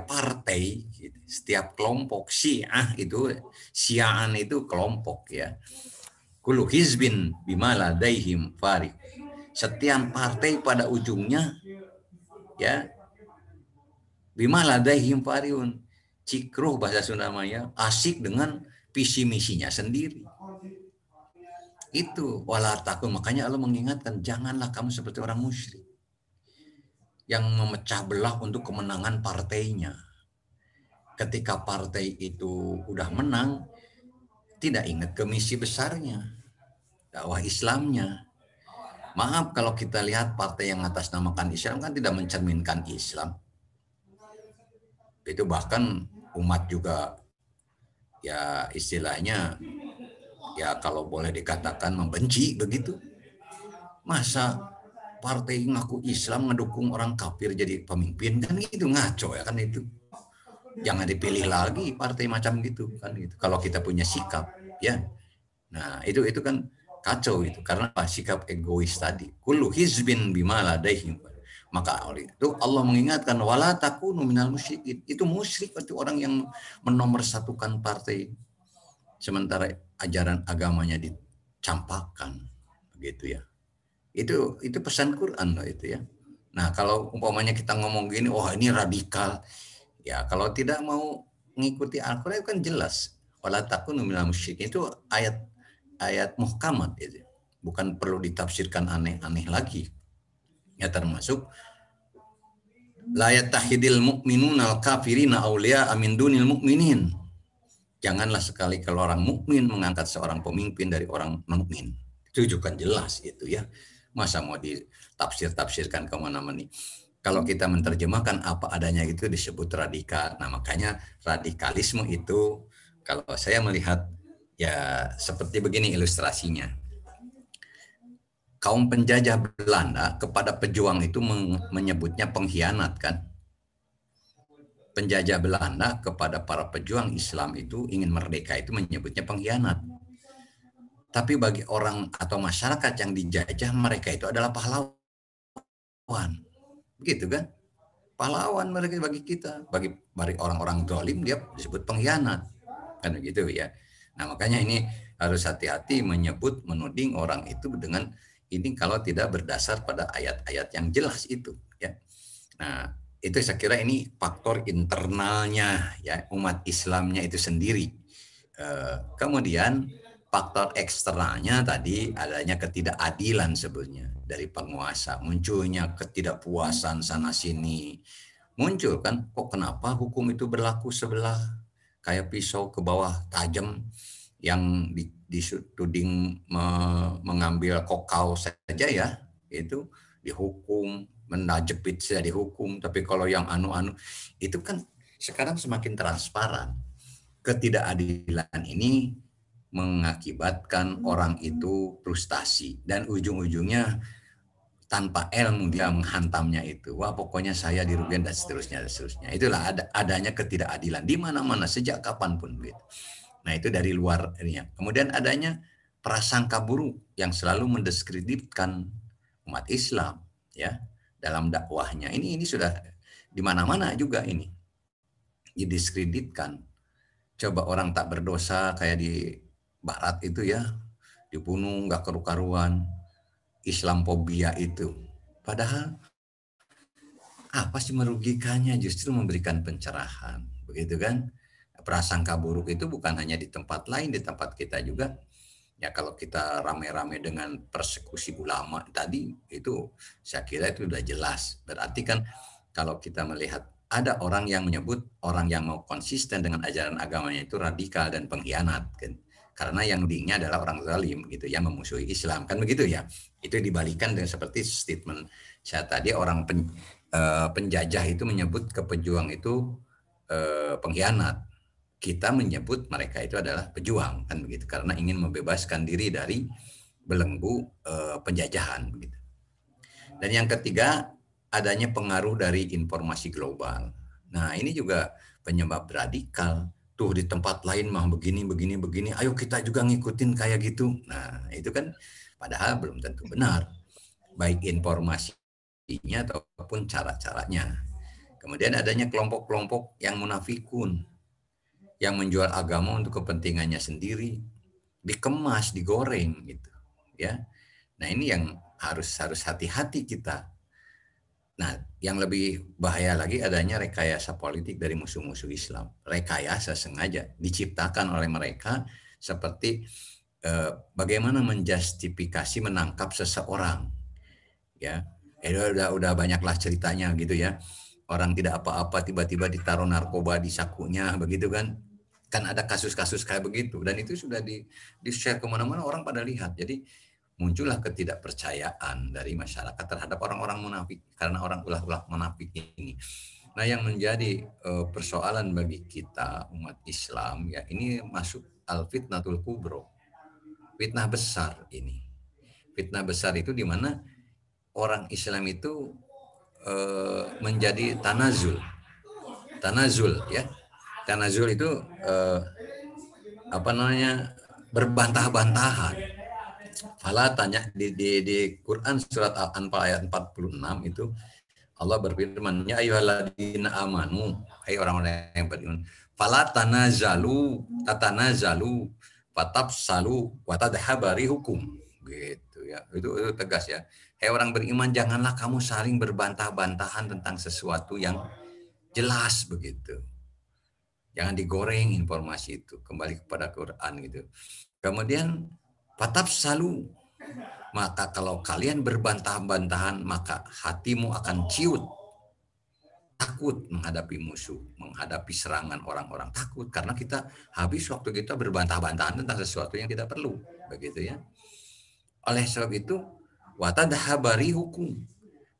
partai, setiap kelompok, syiah itu, syi'an itu kelompok ya. Kullu hizbin bima ladaihim farihun. Setiap partai pada ujungnya ya bima ladaihim farihun, cikruh bahasa Sunda Maya, asik dengan visi misinya sendiri. Itu wala takun, makanya Allah mengingatkan janganlah kamu seperti orang musyrik yang memecah belah untuk kemenangan partainya. Ketika partai itu udah menang, tidak ingat ke misi besarnya, dakwah Islamnya. Maaf kalau kita lihat partai yang atasnamakan Islam kan tidak mencerminkan Islam. Itu bahkan umat juga ya istilahnya ya kalau boleh dikatakan membenci begitu. Masa partai ngaku Islam ngedukung orang kafir jadi pemimpin, kan gitu, ngaco ya kan itu. Jangan dipilih lagi partai macam gitu kan gitu. Kalau kita punya sikap ya. Nah, itu kan kacau itu karena sikap egois tadi. Kullu hizbin bima ladaihim. Maka oleh itu Allah mengingatkan wala takunu minal musyrikin. Itu musyrik itu orang yang menomorsatukan partai sementara ajaran agamanya dicampakkan begitu ya. Itu pesan Quran loh itu ya. Nah, kalau umpamanya kita ngomong gini, oh ini radikal. Ya, kalau tidak mau mengikuti Al-Qur'an kan jelas. Wala takunu minal musyrikin itu ayat muhkamat itu. Bukan perlu ditafsirkan aneh-aneh lagi. Ya termasuk la yattahidil mu'minuna al-kafirina auliya min dunil mu'minin. Janganlah sekali kalau orang mukmin mengangkat seorang pemimpin dari orang non-mukmin. Itu juga jelas itu ya. Masa mau ditafsir-tafsirkan kemana-mana. Kalau kita menerjemahkan apa adanya itu disebut radikal. Nah makanya radikalisme itu kalau saya melihat ya seperti begini ilustrasinya. Kaum penjajah Belanda kepada pejuang itu menyebutnya pengkhianat kan. Penjajah Belanda kepada para pejuang Islam itu ingin merdeka itu menyebutnya pengkhianat. Tapi bagi orang atau masyarakat yang dijajah mereka itu adalah pahlawan. Begitu kan? Pahlawan mereka bagi kita. Bagi orang-orang zalim dia disebut pengkhianat. Kan begitu ya. Nah makanya ini harus hati-hati menyebut, menuding orang itu dengan ini kalau tidak berdasar pada ayat-ayat yang jelas itu. Ya. Nah itu saya kira ini faktor internalnya ya umat Islamnya itu sendiri. Kemudian faktor eksternalnya tadi adanya ketidakadilan sebenarnya dari penguasa, munculnya ketidakpuasan sana sini. Muncul kan kok kenapa hukum itu berlaku sebelah kayak pisau ke bawah tajam yang dituding mengambil kokau saja ya itu dihukum menajepit saya dihukum, tapi kalau yang anu-anu itu kan sekarang semakin transparan. Ketidakadilan ini mengakibatkan orang itu frustasi dan ujung-ujungnya tanpa ilmu dia menghantamnya itu. Wah, pokoknya saya dirugikan dan seterusnya dan seterusnya. Itulah adanya ketidakadilan di mana-mana sejak kapanpun gitu. Nah, itu dari luar ini. Kemudian adanya prasangka buruk yang selalu mendiskreditkan umat Islam ya dalam dakwahnya. Ini sudah di mana-mana juga ini didiskreditkan. Coba orang tak berdosa kayak di barat itu ya, dibunuh nggak karu-karuan, Islamophobia itu. Padahal apa sih merugikannya? Justru memberikan pencerahan, begitu kan? Prasangka buruk itu bukan hanya di tempat lain, di tempat kita juga. Ya kalau kita rame-rame dengan persekusi ulama tadi, itu saya kira itu sudah jelas. Berarti kan kalau kita melihat ada orang yang menyebut orang yang mau konsisten dengan ajaran agamanya itu radikal dan pengkhianat kan. Karena yang nudingnya adalah orang zalim gitu yang memusuhi Islam kan begitu ya. Itu dibalikan dengan seperti statement saya tadi, orang penjajah itu menyebut ke pejuang itu pengkhianat. Kita menyebut mereka itu adalah pejuang kan begitu, karena ingin membebaskan diri dari belenggu penjajahan begitu. Dan yang ketiga, adanya pengaruh dari informasi global. Nah, ini juga penyebab radikal. Tuh di tempat lain mah begini, ayo kita juga ngikutin kayak gitu. Nah, itu kan padahal belum tentu benar. Baik informasinya ataupun cara-caranya. Kemudian adanya kelompok-kelompok yang munafikun, yang menjual agama untuk kepentingannya sendiri, dikemas, digoreng gitu. Ya. Nah, ini yang harus hati-hati kita. Nah, yang lebih bahaya lagi adanya rekayasa politik dari musuh-musuh Islam. Rekayasa sengaja diciptakan oleh mereka seperti bagaimana menjustifikasi menangkap seseorang. Ya, udah banyaklah ceritanya gitu ya. Orang tidak apa-apa tiba-tiba ditaruh narkoba di sakunya begitu kan. Kan ada kasus-kasus kayak begitu dan itu sudah di-share kemana-mana, orang pada lihat. Jadi muncullah ketidakpercayaan dari masyarakat terhadap orang-orang munafik karena orang ulah-ulah munafik ini. Nah, yang menjadi persoalan bagi kita umat Islam ya, ini masuk al-fitnatul kubro. Fitnah besar ini. Fitnah besar itu di mana orang Islam itu menjadi tanazul. Tanazul ya. Tanazul itu berbantah-bantahan. Fala tanya di Quran surat Al-Anfal ayat 46 itu Allah berfirman, ya ayyuhalladzina amanu, hai orang-orang yang beriman, fala tanazalu fatafsalu wa tadhhabari hukum gitu ya. Itu tegas ya. Hai orang beriman, janganlah kamu saling berbantah-bantahan tentang sesuatu yang jelas begitu. Jangan digoreng informasi itu, kembali kepada Quran gitu. Kemudian fatafsalu, maka kalau kalian berbantah-bantahan maka hatimu akan ciut, takut menghadapi musuh, menghadapi serangan orang-orang, takut karena kita habis waktu kita berbantah-bantahan tentang sesuatu yang tidak perlu, begitu ya. Oleh sebab itu, watadhabari hukum,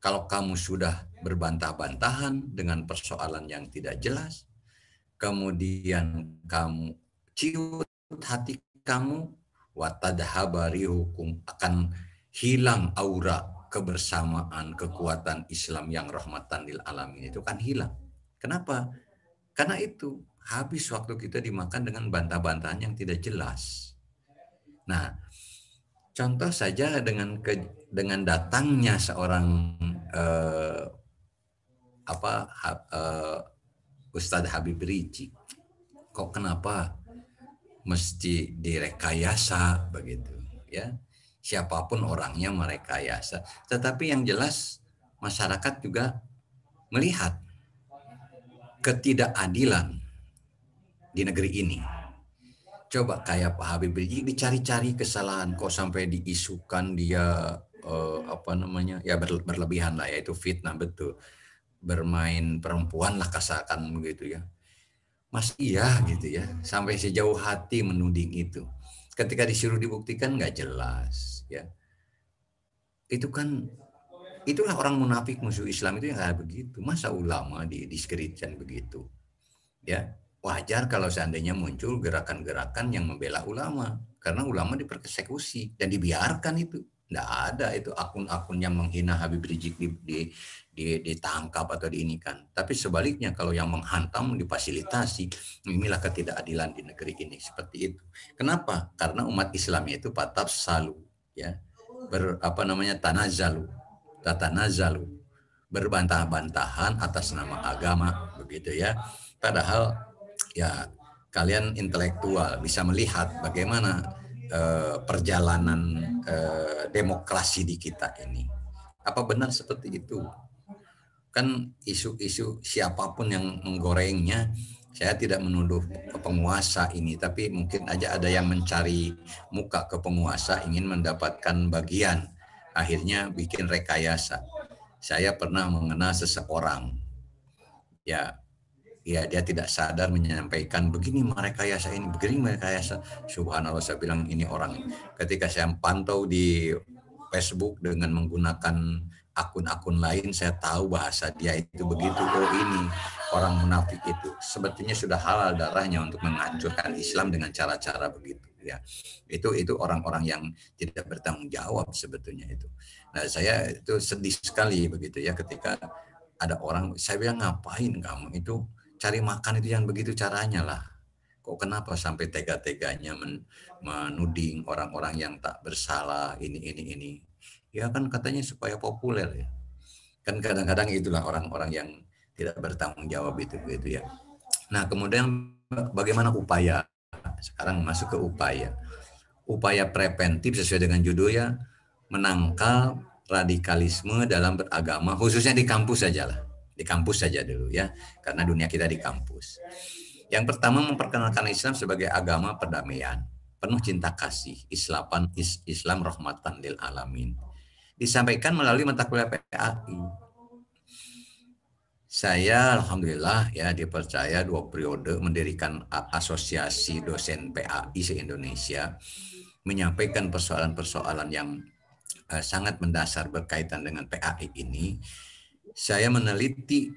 kalau kamu sudah berbantah-bantahan dengan persoalan yang tidak jelas, kemudian kamu ciut hati kamu, watadhabari hukum, akan hilang aura kebersamaan, kekuatan Islam yang rahmatan lil alamin itu kan hilang. Kenapa? Karena itu habis waktu kita dimakan dengan bantah-bantahan yang tidak jelas. Nah, contoh saja dengan datangnya seorang Ustadz Habib Rizik. Kok kenapa mesti direkayasa begitu ya? Siapapun orangnya merekayasa, tetapi yang jelas masyarakat juga melihat ketidakadilan di negeri ini. Coba kayak Pak Habib Rizik dicari-cari kesalahan, kok sampai diisukan dia ya berlebihan lah, yaitu fitnah betul, bermain perempuan lah kasakan begitu ya. Mas iya gitu ya, sampai sejauh hati menuding itu. Ketika disuruh dibuktikan nggak jelas ya. Itu kan itulah orang munafik musuh Islam itu yang kayak begitu. Masa ulama didiskreditkan begitu? Ya, wajar kalau seandainya muncul gerakan-gerakan yang membela ulama, karena ulama dipersekusi dan dibiarkan itu. Tidak ada itu akun-akun yang menghina Habib Rizik ditangkap atau diinikan. Tapi sebaliknya kalau yang menghantam difasilitasi, inilah ketidakadilan di negeri ini seperti itu. Kenapa? Karena umat Islamnya itu pataf salu, ya, tatanazalu, berbantah-bantahan atas nama agama, begitu ya. Padahal ya kalian intelektual bisa melihat bagaimana perjalanan demokrasi di kita ini. Apa benar seperti itu? Kan isu-isu siapapun yang menggorengnya, saya tidak menuduh penguasa ini, tapi mungkin aja ada yang mencari muka ke penguasa, ingin mendapatkan bagian. Akhirnya bikin rekayasa. Saya pernah mengenal seseorang, ya dia tidak sadar menyampaikan begini merekayasa ini, begini merekayasa. Subhanallah, saya bilang ini orang. Ketika saya pantau di Facebook dengan menggunakan akun-akun lain, saya tahu bahasa dia itu begitu. Oh, ini orang munafik itu. Sebetulnya sudah halal darahnya untuk menghancurkan Islam dengan cara-cara begitu. Ya, itu orang-orang yang tidak bertanggung jawab sebetulnya itu. Nah, saya itu sedih sekali begitu ya ketika ada orang, saya bilang ngapain kamu itu cari makan itu yang begitu caranya lah. Kok kenapa sampai tega-teganya menuding orang-orang yang tak bersalah ini. Ya kan katanya supaya populer ya. Kan kadang-kadang itulah orang-orang yang tidak bertanggung jawab itu gitu ya. Nah, kemudian bagaimana upaya? Sekarang masuk ke upaya. Upaya preventif sesuai dengan judulnya, menangkal radikalisme dalam beragama, khususnya di kampus saja lah. Di kampus saja dulu ya, karena dunia kita di kampus. Yang pertama, memperkenalkan Islam sebagai agama perdamaian, penuh cinta kasih, Islam rahmatan lil alamin. Disampaikan melalui mata kuliah PAI. Saya alhamdulillah ya dipercaya 2 periode mendirikan asosiasi dosen PAI se-Indonesia, menyampaikan persoalan-persoalan yang sangat mendasar berkaitan dengan PAI ini. Saya meneliti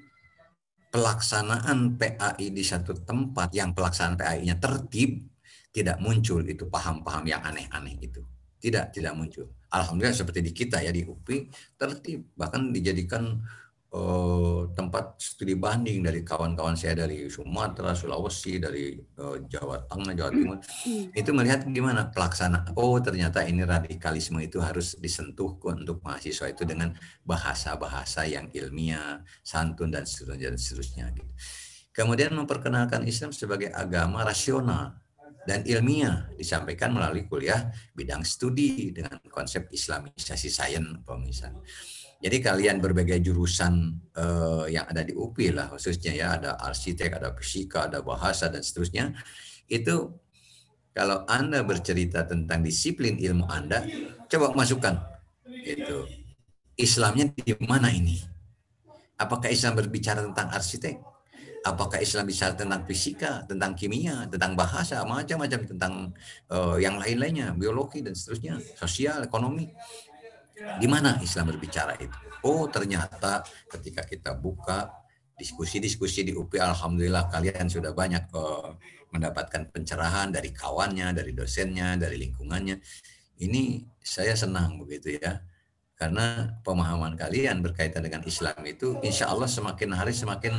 pelaksanaan PAI di satu tempat yang pelaksanaan PAI-nya tertib, tidak muncul itu paham-paham yang aneh-aneh itu. Tidak muncul. Alhamdulillah seperti di kita ya, di UPI tertib, bahkan dijadikan tempat studi banding dari kawan-kawan saya dari Sumatera, Sulawesi, dari Jawa Tengah, Jawa Timur. Itu melihat gimana pelaksanaan. Oh, ternyata ini radikalisme itu harus disentuh untuk mahasiswa itu dengan bahasa-bahasa yang ilmiah, santun dan seterusnya gitu. Kemudian memperkenalkan Islam sebagai agama rasional dan ilmiah, disampaikan melalui kuliah bidang studi dengan konsep Islamisasi sains misalnya. Jadi kalian berbagai jurusan yang ada di UPI lah khususnya ya, ada arsitek, ada fisika, ada bahasa dan seterusnya. Itu kalau Anda bercerita tentang disiplin ilmu Anda, coba masukkan itu. Islamnya di mana ini? Apakah Islam berbicara tentang arsitek? Apakah Islam bicara tentang fisika, tentang kimia, tentang bahasa, macam-macam tentang yang lain-lainnya, biologi dan seterusnya, sosial, ekonomi. Di mana Islam berbicara itu? Oh, ternyata ketika kita buka diskusi-diskusi di UPI, alhamdulillah kalian sudah banyak mendapatkan pencerahan dari kawannya, dari dosennya, dari lingkungannya. Ini saya senang begitu ya. Karena pemahaman kalian berkaitan dengan Islam itu insya Allah semakin hari semakin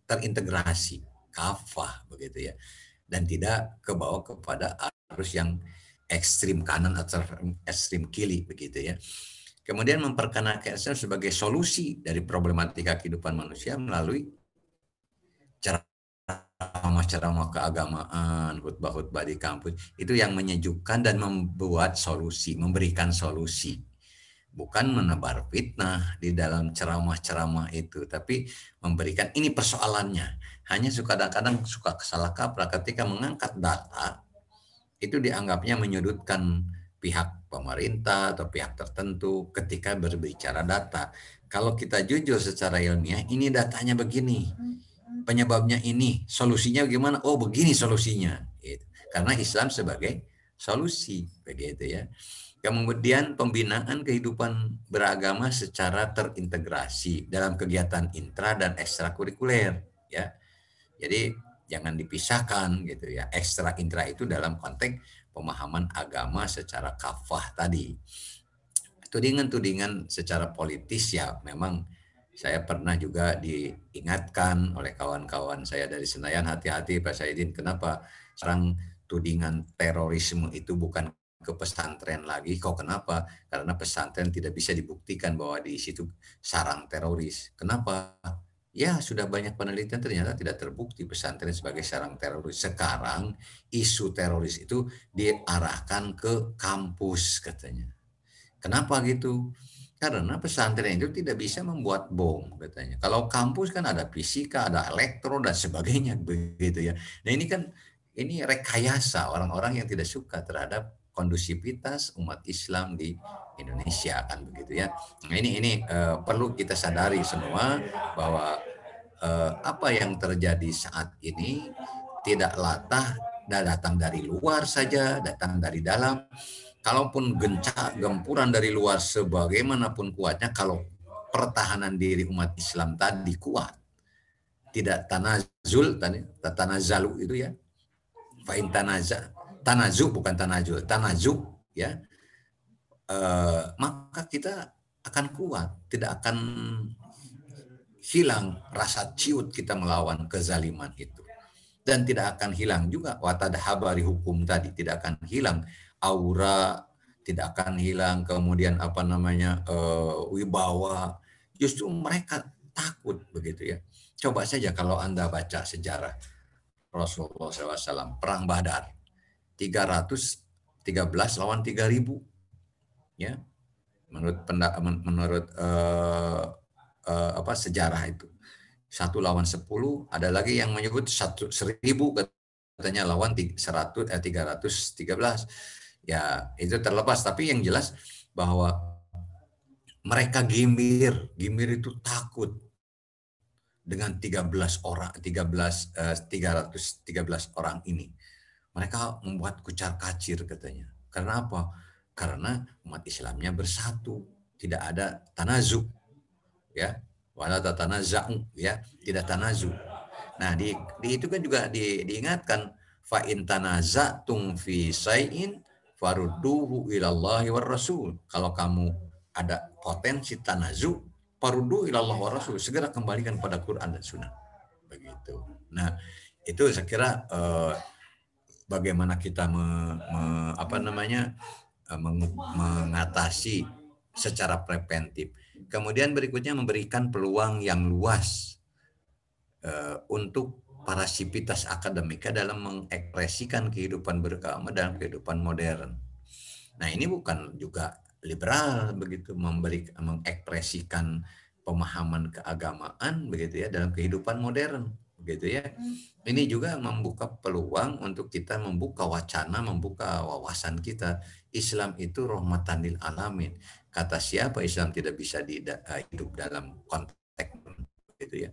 terintegrasi, kafah begitu ya. Dan tidak kebawa kepada arus yang ekstrim kanan atau ekstrim kiri begitu ya. Kemudian memperkenalkan Islam sebagai solusi dari problematika kehidupan manusia melalui ceramah-ceramah keagamaan, khutbah-khutbah di kampus. Itu yang menyejukkan dan membuat solusi, memberikan solusi. Bukan menebar fitnah di dalam ceramah-ceramah itu, tapi memberikan ini persoalannya. Hanya kadang-kadang suka salah kaprah ketika mengangkat data, itu dianggapnya menyudutkan pihak pemerintah atau pihak tertentu ketika berbicara data. Kalau kita jujur secara ilmiah, ini datanya begini, penyebabnya ini, solusinya gimana? Oh, begini solusinya. Gitu. Karena Islam sebagai solusi, begitu ya. Kemudian pembinaan kehidupan beragama secara terintegrasi dalam kegiatan intra dan ekstrakurikuler, ya. Jadi jangan dipisahkan gitu ya. Ekstra intra itu dalam konteks pemahaman agama secara kafah tadi. Tudingan-tudingan secara politis ya memang saya pernah juga diingatkan oleh kawan-kawan saya dari Senayan, hati-hati Pak Saidin, kenapa sekarang tudingan terorisme itu bukan ke pesantren lagi. Kok kenapa? Karena pesantren tidak bisa dibuktikan bahwa di situ sarang teroris. Kenapa? Ya sudah banyak penelitian ternyata tidak terbukti pesantren sebagai sarang teroris. Sekarang isu teroris itu diarahkan ke kampus katanya. Kenapa gitu? Karena pesantren itu tidak bisa membuat bom katanya. Kalau kampus kan ada fisika, ada elektro dan sebagainya begitu ya. Nah ini kan ini rekayasa orang-orang yang tidak suka terhadap kondusivitas umat Islam di Indonesia kan begitu ya. Nah, ini perlu kita sadari semua bahwa apa yang terjadi saat ini tidak latah datang dari luar saja, datang dari dalam. Kalaupun gempuran dari luar sebagaimanapun kuatnya, kalau pertahanan diri umat Islam tadi kuat, tidak tanazul, tanazalu itu ya, fa'in tanazu bukan tanazul, tanazu ya, maka kita akan kuat, tidak akan hilang rasa ciut kita melawan kezaliman itu, dan tidak akan hilang juga watadhabari hukum tadi, tidak akan hilang aura, tidak akan hilang kemudian wibawa. Justru mereka takut begitu ya. Coba saja kalau Anda baca sejarah Rasulullah SAW, perang Badar 313 lawan 3.000 ya, menurut sejarah itu 1 lawan 10, ada lagi yang menyebut 1.000 katanya lawan 313. Ya, itu terlepas, tapi yang jelas bahwa mereka gimir itu takut dengan 313 orang ini. Mereka membuat kucar-kacir katanya. Karena apa? Karena umat Islamnya bersatu, tidak ada tanazu, ya, wala tatanaza'u, ya, tidak tanazu. Nah, di itu kan juga diingatkan fa in tanaza'tum fi syai'in farudduhu ilallahi war rasul. Kalau kamu ada potensi tanazu, farudduhu ilallah war rasul, segera kembalikan pada Quran dan Sunnah. Begitu. Nah, itu saya kira bagaimana kita mengatasi secara preventif. Kemudian berikutnya memberikan peluang yang luas untuk para sivitas akademika dalam mengekspresikan kehidupan beragama dalam kehidupan modern. Nah, ini bukan juga liberal begitu, mengekspresikan pemahaman keagamaan begitu ya dalam kehidupan modern begitu ya. Ini juga membuka peluang untuk kita membuka wacana, membuka wawasan kita. Islam itu rahmatan lil alamin. Kata siapa Islam tidak bisa hidup dalam konteks begitu ya.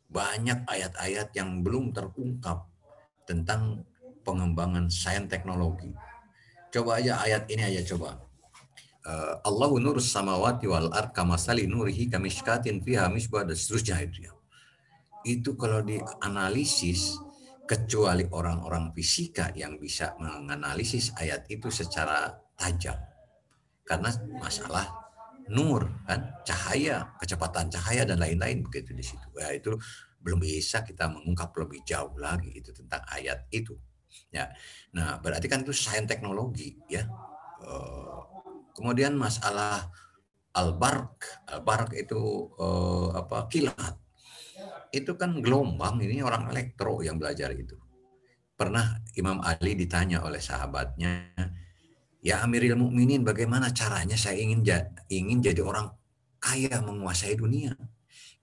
Banyak ayat-ayat yang belum terungkap tentang pengembangan sains teknologi. Coba aja ayat ini aja coba. Allahu nurus samawati wal ard kamasali nurihi kamishkatin fiha misbah dan seterusnya itu. Itu kalau dianalisis, kecuali orang-orang fisika yang bisa menganalisis ayat itu secara tajam. Karena masalah nur kan, cahaya, kecepatan cahaya dan lain-lain begitu di situ. Ya, itu belum bisa kita mengungkap lebih jauh lagi itu tentang ayat itu. Ya. Nah, berarti kan itu sains teknologi ya. Kemudian masalah al-barq itu kilat. Itu kan gelombang, ini orang elektro yang belajar itu. Pernah Imam Ali ditanya oleh sahabatnya, "Ya Amiril Mukminin, bagaimana caranya saya ingin jadi orang kaya menguasai dunia?"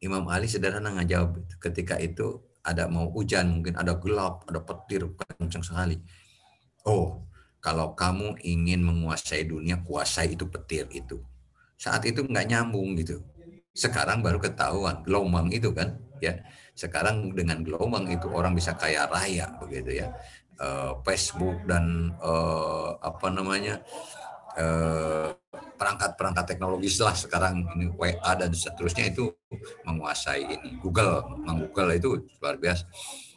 Imam Ali sederhana ngajawab ketika itu ada mau hujan, mungkin ada gelap, ada petir kencang sekali. "Oh, kalau kamu ingin menguasai dunia, kuasai itu petir itu." Saat itu nggak nyambung gitu. Sekarang baru ketahuan gelombang itu kan, ya. Sekarang dengan gelombang itu orang bisa kaya raya begitu ya. Facebook dan perangkat-perangkat teknologis lah sekarang ini WA dan seterusnya itu menguasai ini. Google itu luar biasa.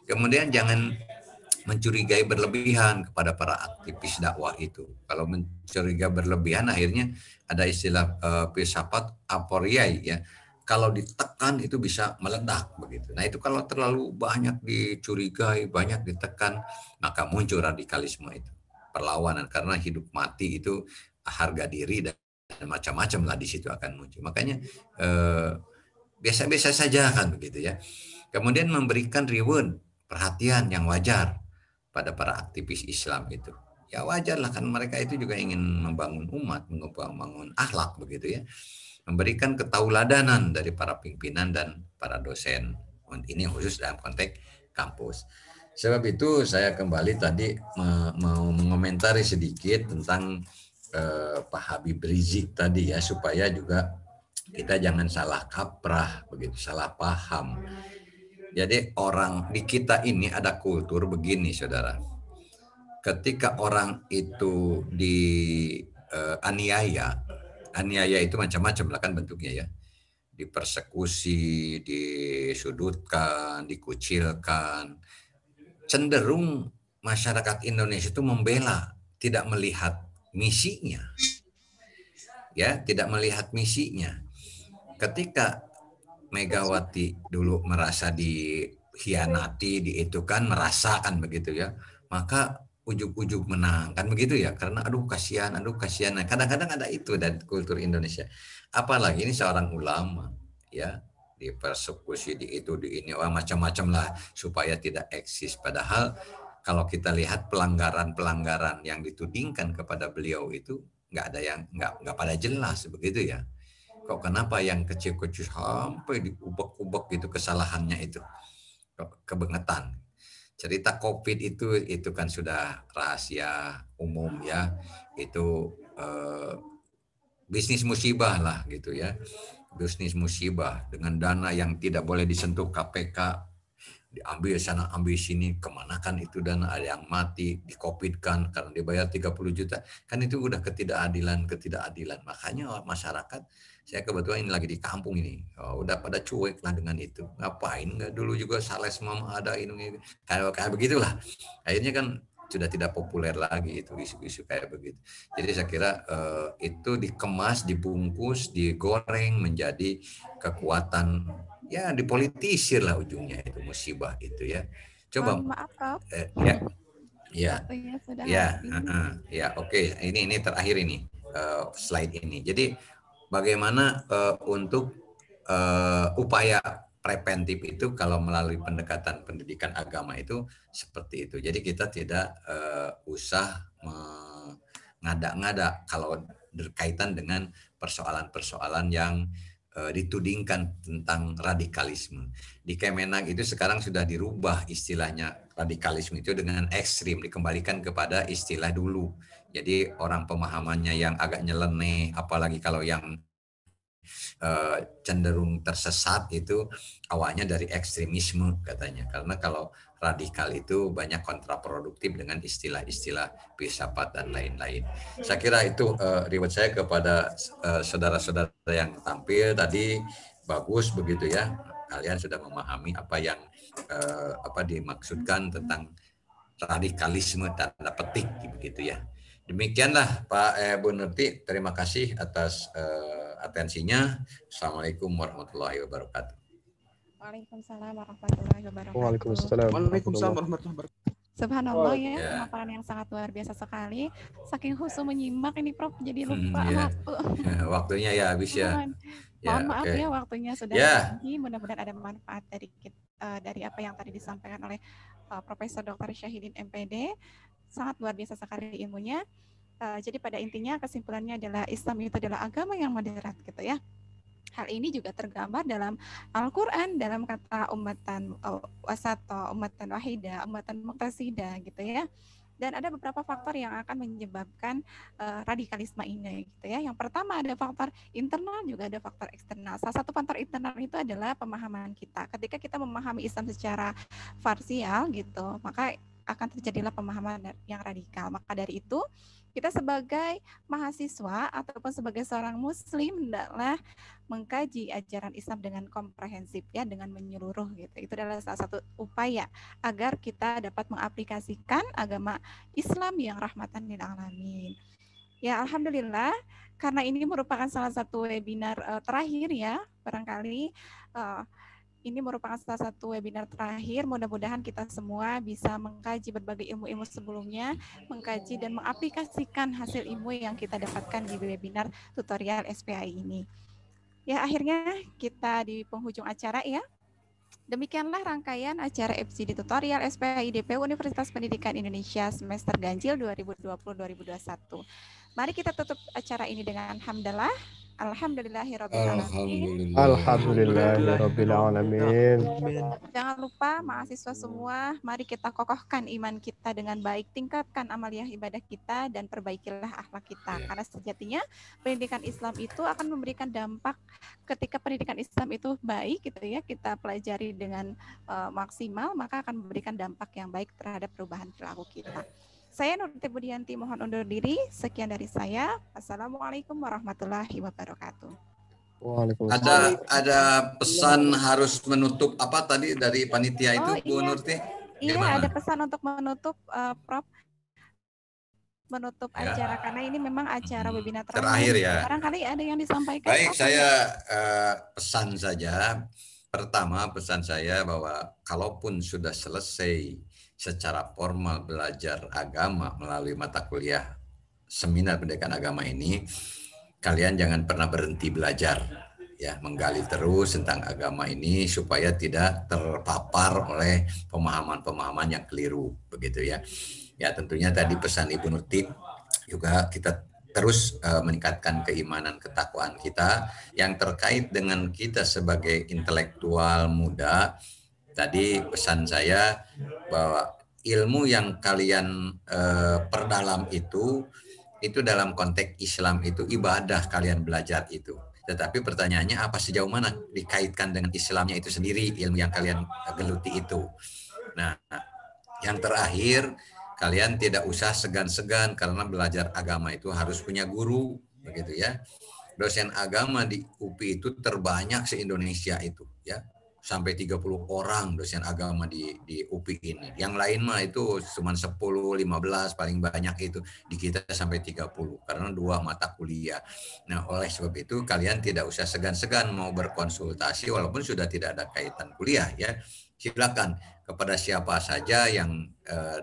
Kemudian jangan mencurigai berlebihan kepada para aktivis dakwah itu. Kalau mencurigai berlebihan akhirnya ada istilah filsafat aporiai ya. Kalau ditekan itu bisa meledak begitu. Nah itu kalau terlalu banyak dicurigai, banyak ditekan, maka muncul radikalisme itu. Perlawanan karena hidup mati itu harga diri dan macam-macam lah di situ akan muncul. Makanya biasa-biasa saja kan begitu ya. Kemudian memberikan reward, perhatian yang wajar pada para aktivis Islam itu. Ya wajar lah kan mereka itu juga ingin membangun umat, membangun akhlak begitu ya. Memberikan ketauladanan dari para pimpinan dan para dosen. Ini khusus dalam konteks kampus. Sebab itu saya kembali tadi mau mengomentari sedikit tentang Pak Habib Rizik tadi ya, supaya juga kita jangan salah kaprah begitu, salah paham. Jadi orang di kita ini ada kultur begini, saudara. Ketika orang itu aniaya itu macam-macam lah kan bentuknya ya. Dipersekusi, disudutkan, dikucilkan. Cenderung masyarakat Indonesia itu membela, tidak melihat misinya. Ya, tidak melihat misinya. Ketika Megawati dulu merasa dikhianati, itu kan merasakan begitu ya, maka ujug-ujug menang kan begitu ya, karena aduh kasihan. Kadang-kadang ada itu dari kultur Indonesia. Apalagi ini seorang ulama ya, dipersekusi di ini macam-macam lah supaya tidak eksis. Padahal kalau kita lihat pelanggaran-pelanggaran yang ditudingkan kepada beliau itu nggak pada jelas begitu ya. Kok kenapa yang kecil-kecil sampai diubek-ubek gitu kesalahannya itu, kebangetan. Cerita COVID itu kan sudah rahasia umum ya, itu bisnis musibah lah gitu ya, bisnis musibah dengan dana yang tidak boleh disentuh KPK, diambil sana ambil sini, kemanakan itu dana, ada yang mati di-COVID-kan karena dibayar 30 juta, kan itu udah ketidakadilan. Makanya masyarakat, saya kebetulan ini lagi di kampung ini, udah pada cuek lah dengan itu. Ngapain nggak dulu juga sales mama ada ini kayak begitulah. Akhirnya kan sudah tidak populer lagi itu isu-isu kayak begitu. Jadi saya kira itu dikemas, dibungkus, digoreng menjadi kekuatan, ya dipolitisir lah ujungnya itu musibah itu ya. Coba maaf Prof. Oke. Ini terakhir ini slide ini. Jadi bagaimana untuk upaya preventif itu kalau melalui pendekatan pendidikan agama itu seperti itu. Jadi kita tidak usah mengada-ngada kalau berkaitan dengan persoalan-persoalan yang ditudingkan tentang radikalisme. Di Kemenag itu sekarang sudah dirubah istilahnya radikalisme itu dengan ekstrim, dikembalikan kepada istilah dulu. Jadi orang pemahamannya yang agak nyeleneh, apalagi kalau yang cenderung tersesat itu awalnya dari ekstremisme katanya. Karena kalau radikal itu banyak kontraproduktif dengan istilah-istilah filsafat dan lain-lain. Saya kira itu reward saya kepada saudara-saudara yang tampil tadi, bagus begitu ya. Kalian sudah memahami apa yang dimaksudkan tentang radikalisme tanda petik begitu ya. Demikianlah Pak Bu Nurti, terima kasih atas atensinya. Assalamualaikum warahmatullahi wabarakatuh. Waalaikumsalam warahmatullahi wabarakatuh. Waalaikumsalam warahmatullahi wabarakatuh. Subhanallah ya, pemaparan yang sangat luar biasa sekali. Saking khusyuk menyimak ini Prof, jadi lupa waktu. Waktunya ya habis ya. Mohon maaf ya, waktunya sudah habis. Mudah-mudahan ada manfaat dari apa yang tadi disampaikan oleh Profesor Dr. Syahidin MPD. Sangat luar biasa sekali ilmunya. Jadi pada intinya kesimpulannya adalah Islam itu adalah agama yang moderat gitu ya. Hal ini juga tergambar dalam Al-Quran dalam kata ummatan wasato, ummatan wahida, ummatan muqtasida gitu ya. Dan ada beberapa faktor yang akan menyebabkan radikalisme ini gitu ya. Yang pertama ada faktor internal, juga ada faktor eksternal. Salah satu faktor internal itu adalah pemahaman kita. Ketika kita memahami Islam secara parsial gitu, maka akan terjadilah pemahaman yang radikal. Maka dari itu Kita sebagai mahasiswa ataupun sebagai seorang muslim hendaklah mengkaji ajaran Islam dengan komprehensif ya, dengan menyeluruh gitu. Itu adalah salah satu upaya agar kita dapat mengaplikasikan agama Islam yang rahmatan lil alamin. Ya, alhamdulillah karena ini merupakan salah satu webinar terakhir ya, barangkali ini merupakan salah satu webinar terakhir. Mudah-mudahan kita semua bisa mengkaji berbagai ilmu-ilmu sebelumnya, mengkaji dan mengaplikasikan hasil ilmu yang kita dapatkan di webinar tutorial SPAI ini. Ya, akhirnya kita di penghujung acara ya. Demikianlah rangkaian acara FGD tutorial SPAI DPU Universitas Pendidikan Indonesia semester ganjil 2020-2021. Mari kita tutup acara ini dengan hamdalah. Alhamdulillahirrabbilalamin. Alhamdulillahirrabbilalamin. Jangan lupa mahasiswa semua, mari kita kokohkan iman kita dengan baik, tingkatkan amaliyah ibadah kita, dan perbaikilah akhlak kita. Karena sejatinya pendidikan Islam itu akan memberikan dampak ketika pendidikan Islam itu baik gitu ya, kita pelajari dengan maksimal, maka akan memberikan dampak yang baik terhadap perubahan perilaku kita. Saya Nurti Budianti mohon undur diri. Sekian dari saya. Assalamualaikum warahmatullahi wabarakatuh. Ada pesan harus menutup apa tadi dari panitia itu, Bu Nurti? Iya, Gimana? ada pesan untuk menutup, Prof. Menutup acara karena ini memang acara webinar terakhir ya. Barangkali ada yang disampaikan. Baik, saya pesan saja. Pertama, pesan saya bahwa kalaupun sudah selesai secara formal belajar agama melalui mata kuliah seminar pendidikan agama ini, kalian jangan pernah berhenti belajar ya, menggali terus tentang agama ini supaya tidak terpapar oleh pemahaman-pemahaman yang keliru begitu ya. Ya, tentunya tadi pesan Ibu Nurti juga kita terus meningkatkan keimanan ketakwaan kita yang terkait dengan kita sebagai intelektual muda. Tadi pesan saya bahwa ilmu yang kalian perdalam itu dalam konteks Islam itu ibadah kalian belajar itu. Tetapi pertanyaannya apa sejauh mana dikaitkan dengan Islamnya itu sendiri ilmu yang kalian geluti itu. Nah, yang terakhir kalian tidak usah segan-segan karena belajar agama itu harus punya guru begitu ya. Dosen agama di UPI itu terbanyak se-Indonesia itu ya. Sampai 30 orang dosen agama di UPI ini. Yang lain mah itu cuma 10, 15 paling banyak itu. Di kita sampai 30 karena 2 mata kuliah. Nah, oleh sebab itu kalian tidak usah segan-segan mau berkonsultasi walaupun sudah tidak ada kaitan kuliah ya. Silakan kepada siapa saja yang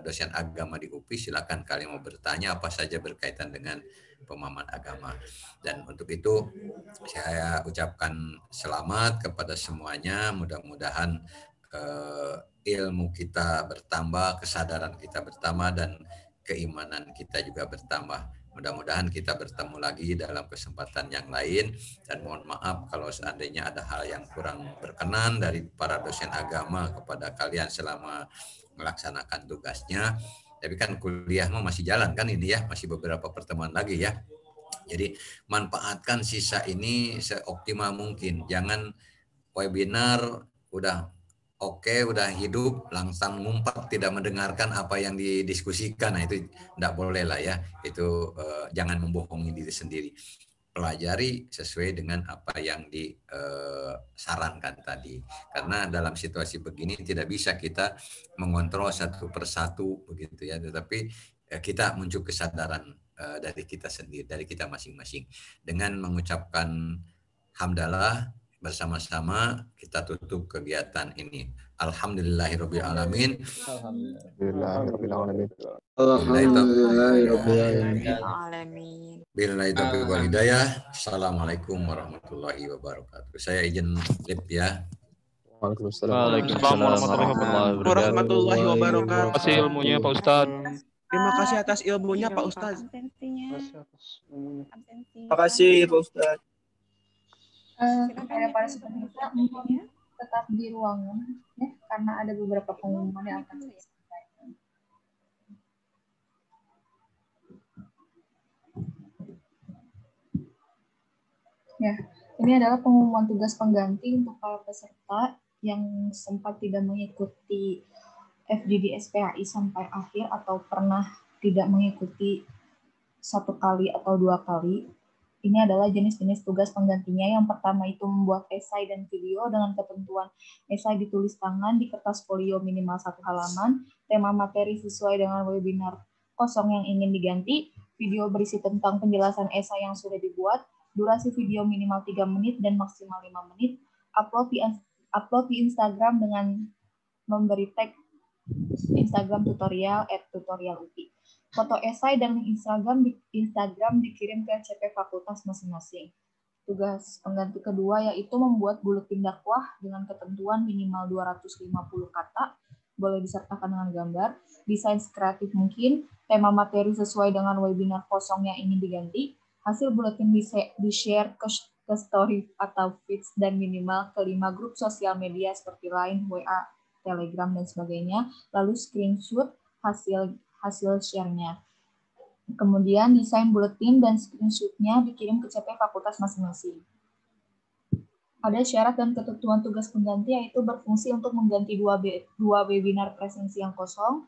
dosen agama di UPI, silakan kalian mau bertanya apa saja berkaitan dengan pemahaman agama. Dan untuk itu saya ucapkan selamat kepada semuanya. Mudah-mudahan ilmu kita bertambah, kesadaran kita bertambah, dan keimanan kita juga bertambah. Mudah-mudahan kita bertemu lagi dalam kesempatan yang lain. Dan mohon maaf kalau seandainya ada hal yang kurang berkenan dari para dosen agama kepada kalian selama melaksanakan tugasnya. Tapi kan kuliah masih jalan kan ini ya, masih beberapa pertemuan lagi ya. Jadi manfaatkan sisa ini seoptimal mungkin. Jangan webinar udah oke, udah hidup, langsung ngumpat tidak mendengarkan apa yang didiskusikan. Nah itu tidak boleh lah ya. Itu jangan membohongi diri sendiri. Pelajari sesuai dengan apa yang disarankan tadi. Karena dalam situasi begini tidak bisa kita mengontrol satu persatu begitu ya, tetapi kita muncul kesadaran dari kita sendiri, dari kita masing-masing. Dengan mengucapkan hamdalah bersama-sama kita tutup kegiatan ini. Alhamdulillahirrabbilalamin. Alhamdulillahirrabbilalamin. Billahi taufiq wal hidayah. Assalamualaikum warahmatullahi wabarakatuh. Saya izin lip ya. Waalaikumsalam warahmatullahi wabarakatuh. Terima kasih ilmunya Pak Ustadz. Terima kasih atas ilmunya Pak Ustadz. Terima kasih Pak Ustadz. Kepada para peserta tetap di ruangan ya, karena ada beberapa pengumuman yang akan saya sampaikan. Ya, ini adalah pengumuman tugas pengganti untuk para peserta yang sempat tidak mengikuti FGD SPAI sampai akhir atau pernah tidak mengikuti 1 kali atau 2 kali. Ini adalah jenis-jenis tugas penggantinya. Yang pertama itu membuat esai dan video dengan ketentuan esai ditulis tangan di kertas folio minimal 1 halaman, tema materi sesuai dengan webinar kosong yang ingin diganti, video berisi tentang penjelasan esai yang sudah dibuat, durasi video minimal 3 menit dan maksimal 5 menit, upload di Instagram dengan memberi tag Instagram tutorial @tutorialupi. Foto esai dan Instagram dikirim ke CP fakultas masing-masing. Tugas pengganti kedua yaitu membuat buletin dakwah dengan ketentuan minimal 250 kata, boleh disertakan dengan gambar, desain sekreatif mungkin, tema materi sesuai dengan webinar kosong yang ingin diganti, hasil buletin di-share ke story atau feeds dan minimal ke 5 grup sosial media seperti Line, WA, Telegram, dan sebagainya, lalu screenshot hasil share-nya. Kemudian desain buletin dan screenshot-nya dikirim ke CP fakultas masing-masing. Ada syarat dan ketentuan tugas pengganti yaitu berfungsi untuk mengganti dua webinar presensi yang kosong.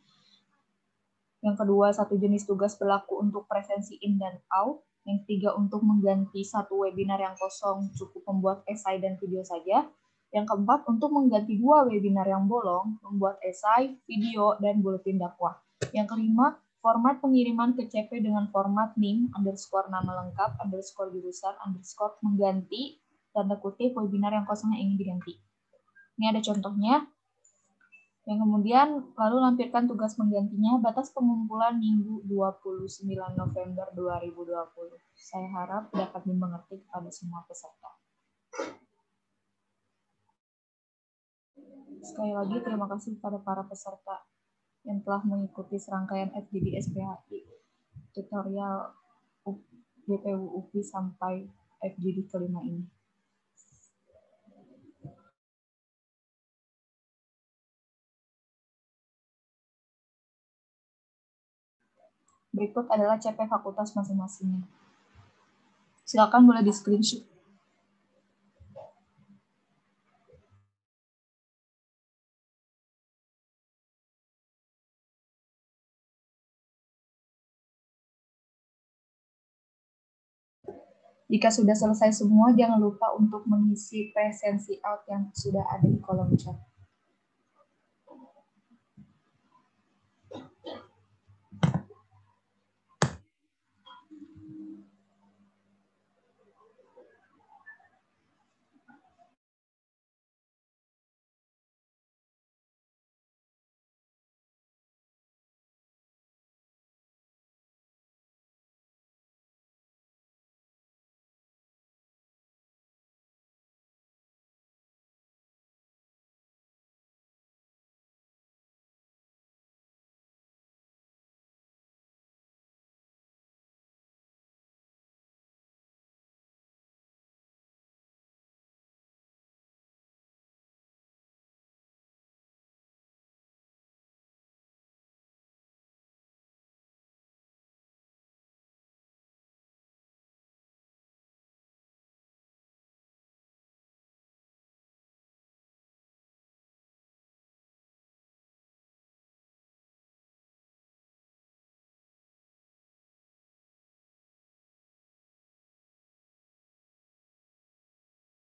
Yang kedua, 1 jenis tugas berlaku untuk presensi in dan out. Yang ketiga, untuk mengganti 1 webinar yang kosong cukup membuat esai dan video saja. Yang keempat, untuk mengganti 2 webinar yang bolong, membuat esai, video, dan buletin dakwah. Yang kelima, format pengiriman ke CP dengan format NIM, _nama lengkap, _jurusan, mengganti, tanda kutip, webinar yang kosong yang ingin diganti. Ini ada contohnya. Yang kemudian, lalu lampirkan tugas penggantinya, batas pengumpulan Minggu 29 November 2020. Saya harap dapat dimengerti kepada semua peserta. Sekali lagi, terima kasih kepada para peserta yang telah mengikuti serangkaian FGD SPHI tutorial BPU UPI sampai FGD kelima ini. Berikut adalah CP fakultas masing-masingnya. Silakan boleh di-screenshot. Jika sudah selesai semua, jangan lupa untuk mengisi presensi out yang sudah ada di kolom chat.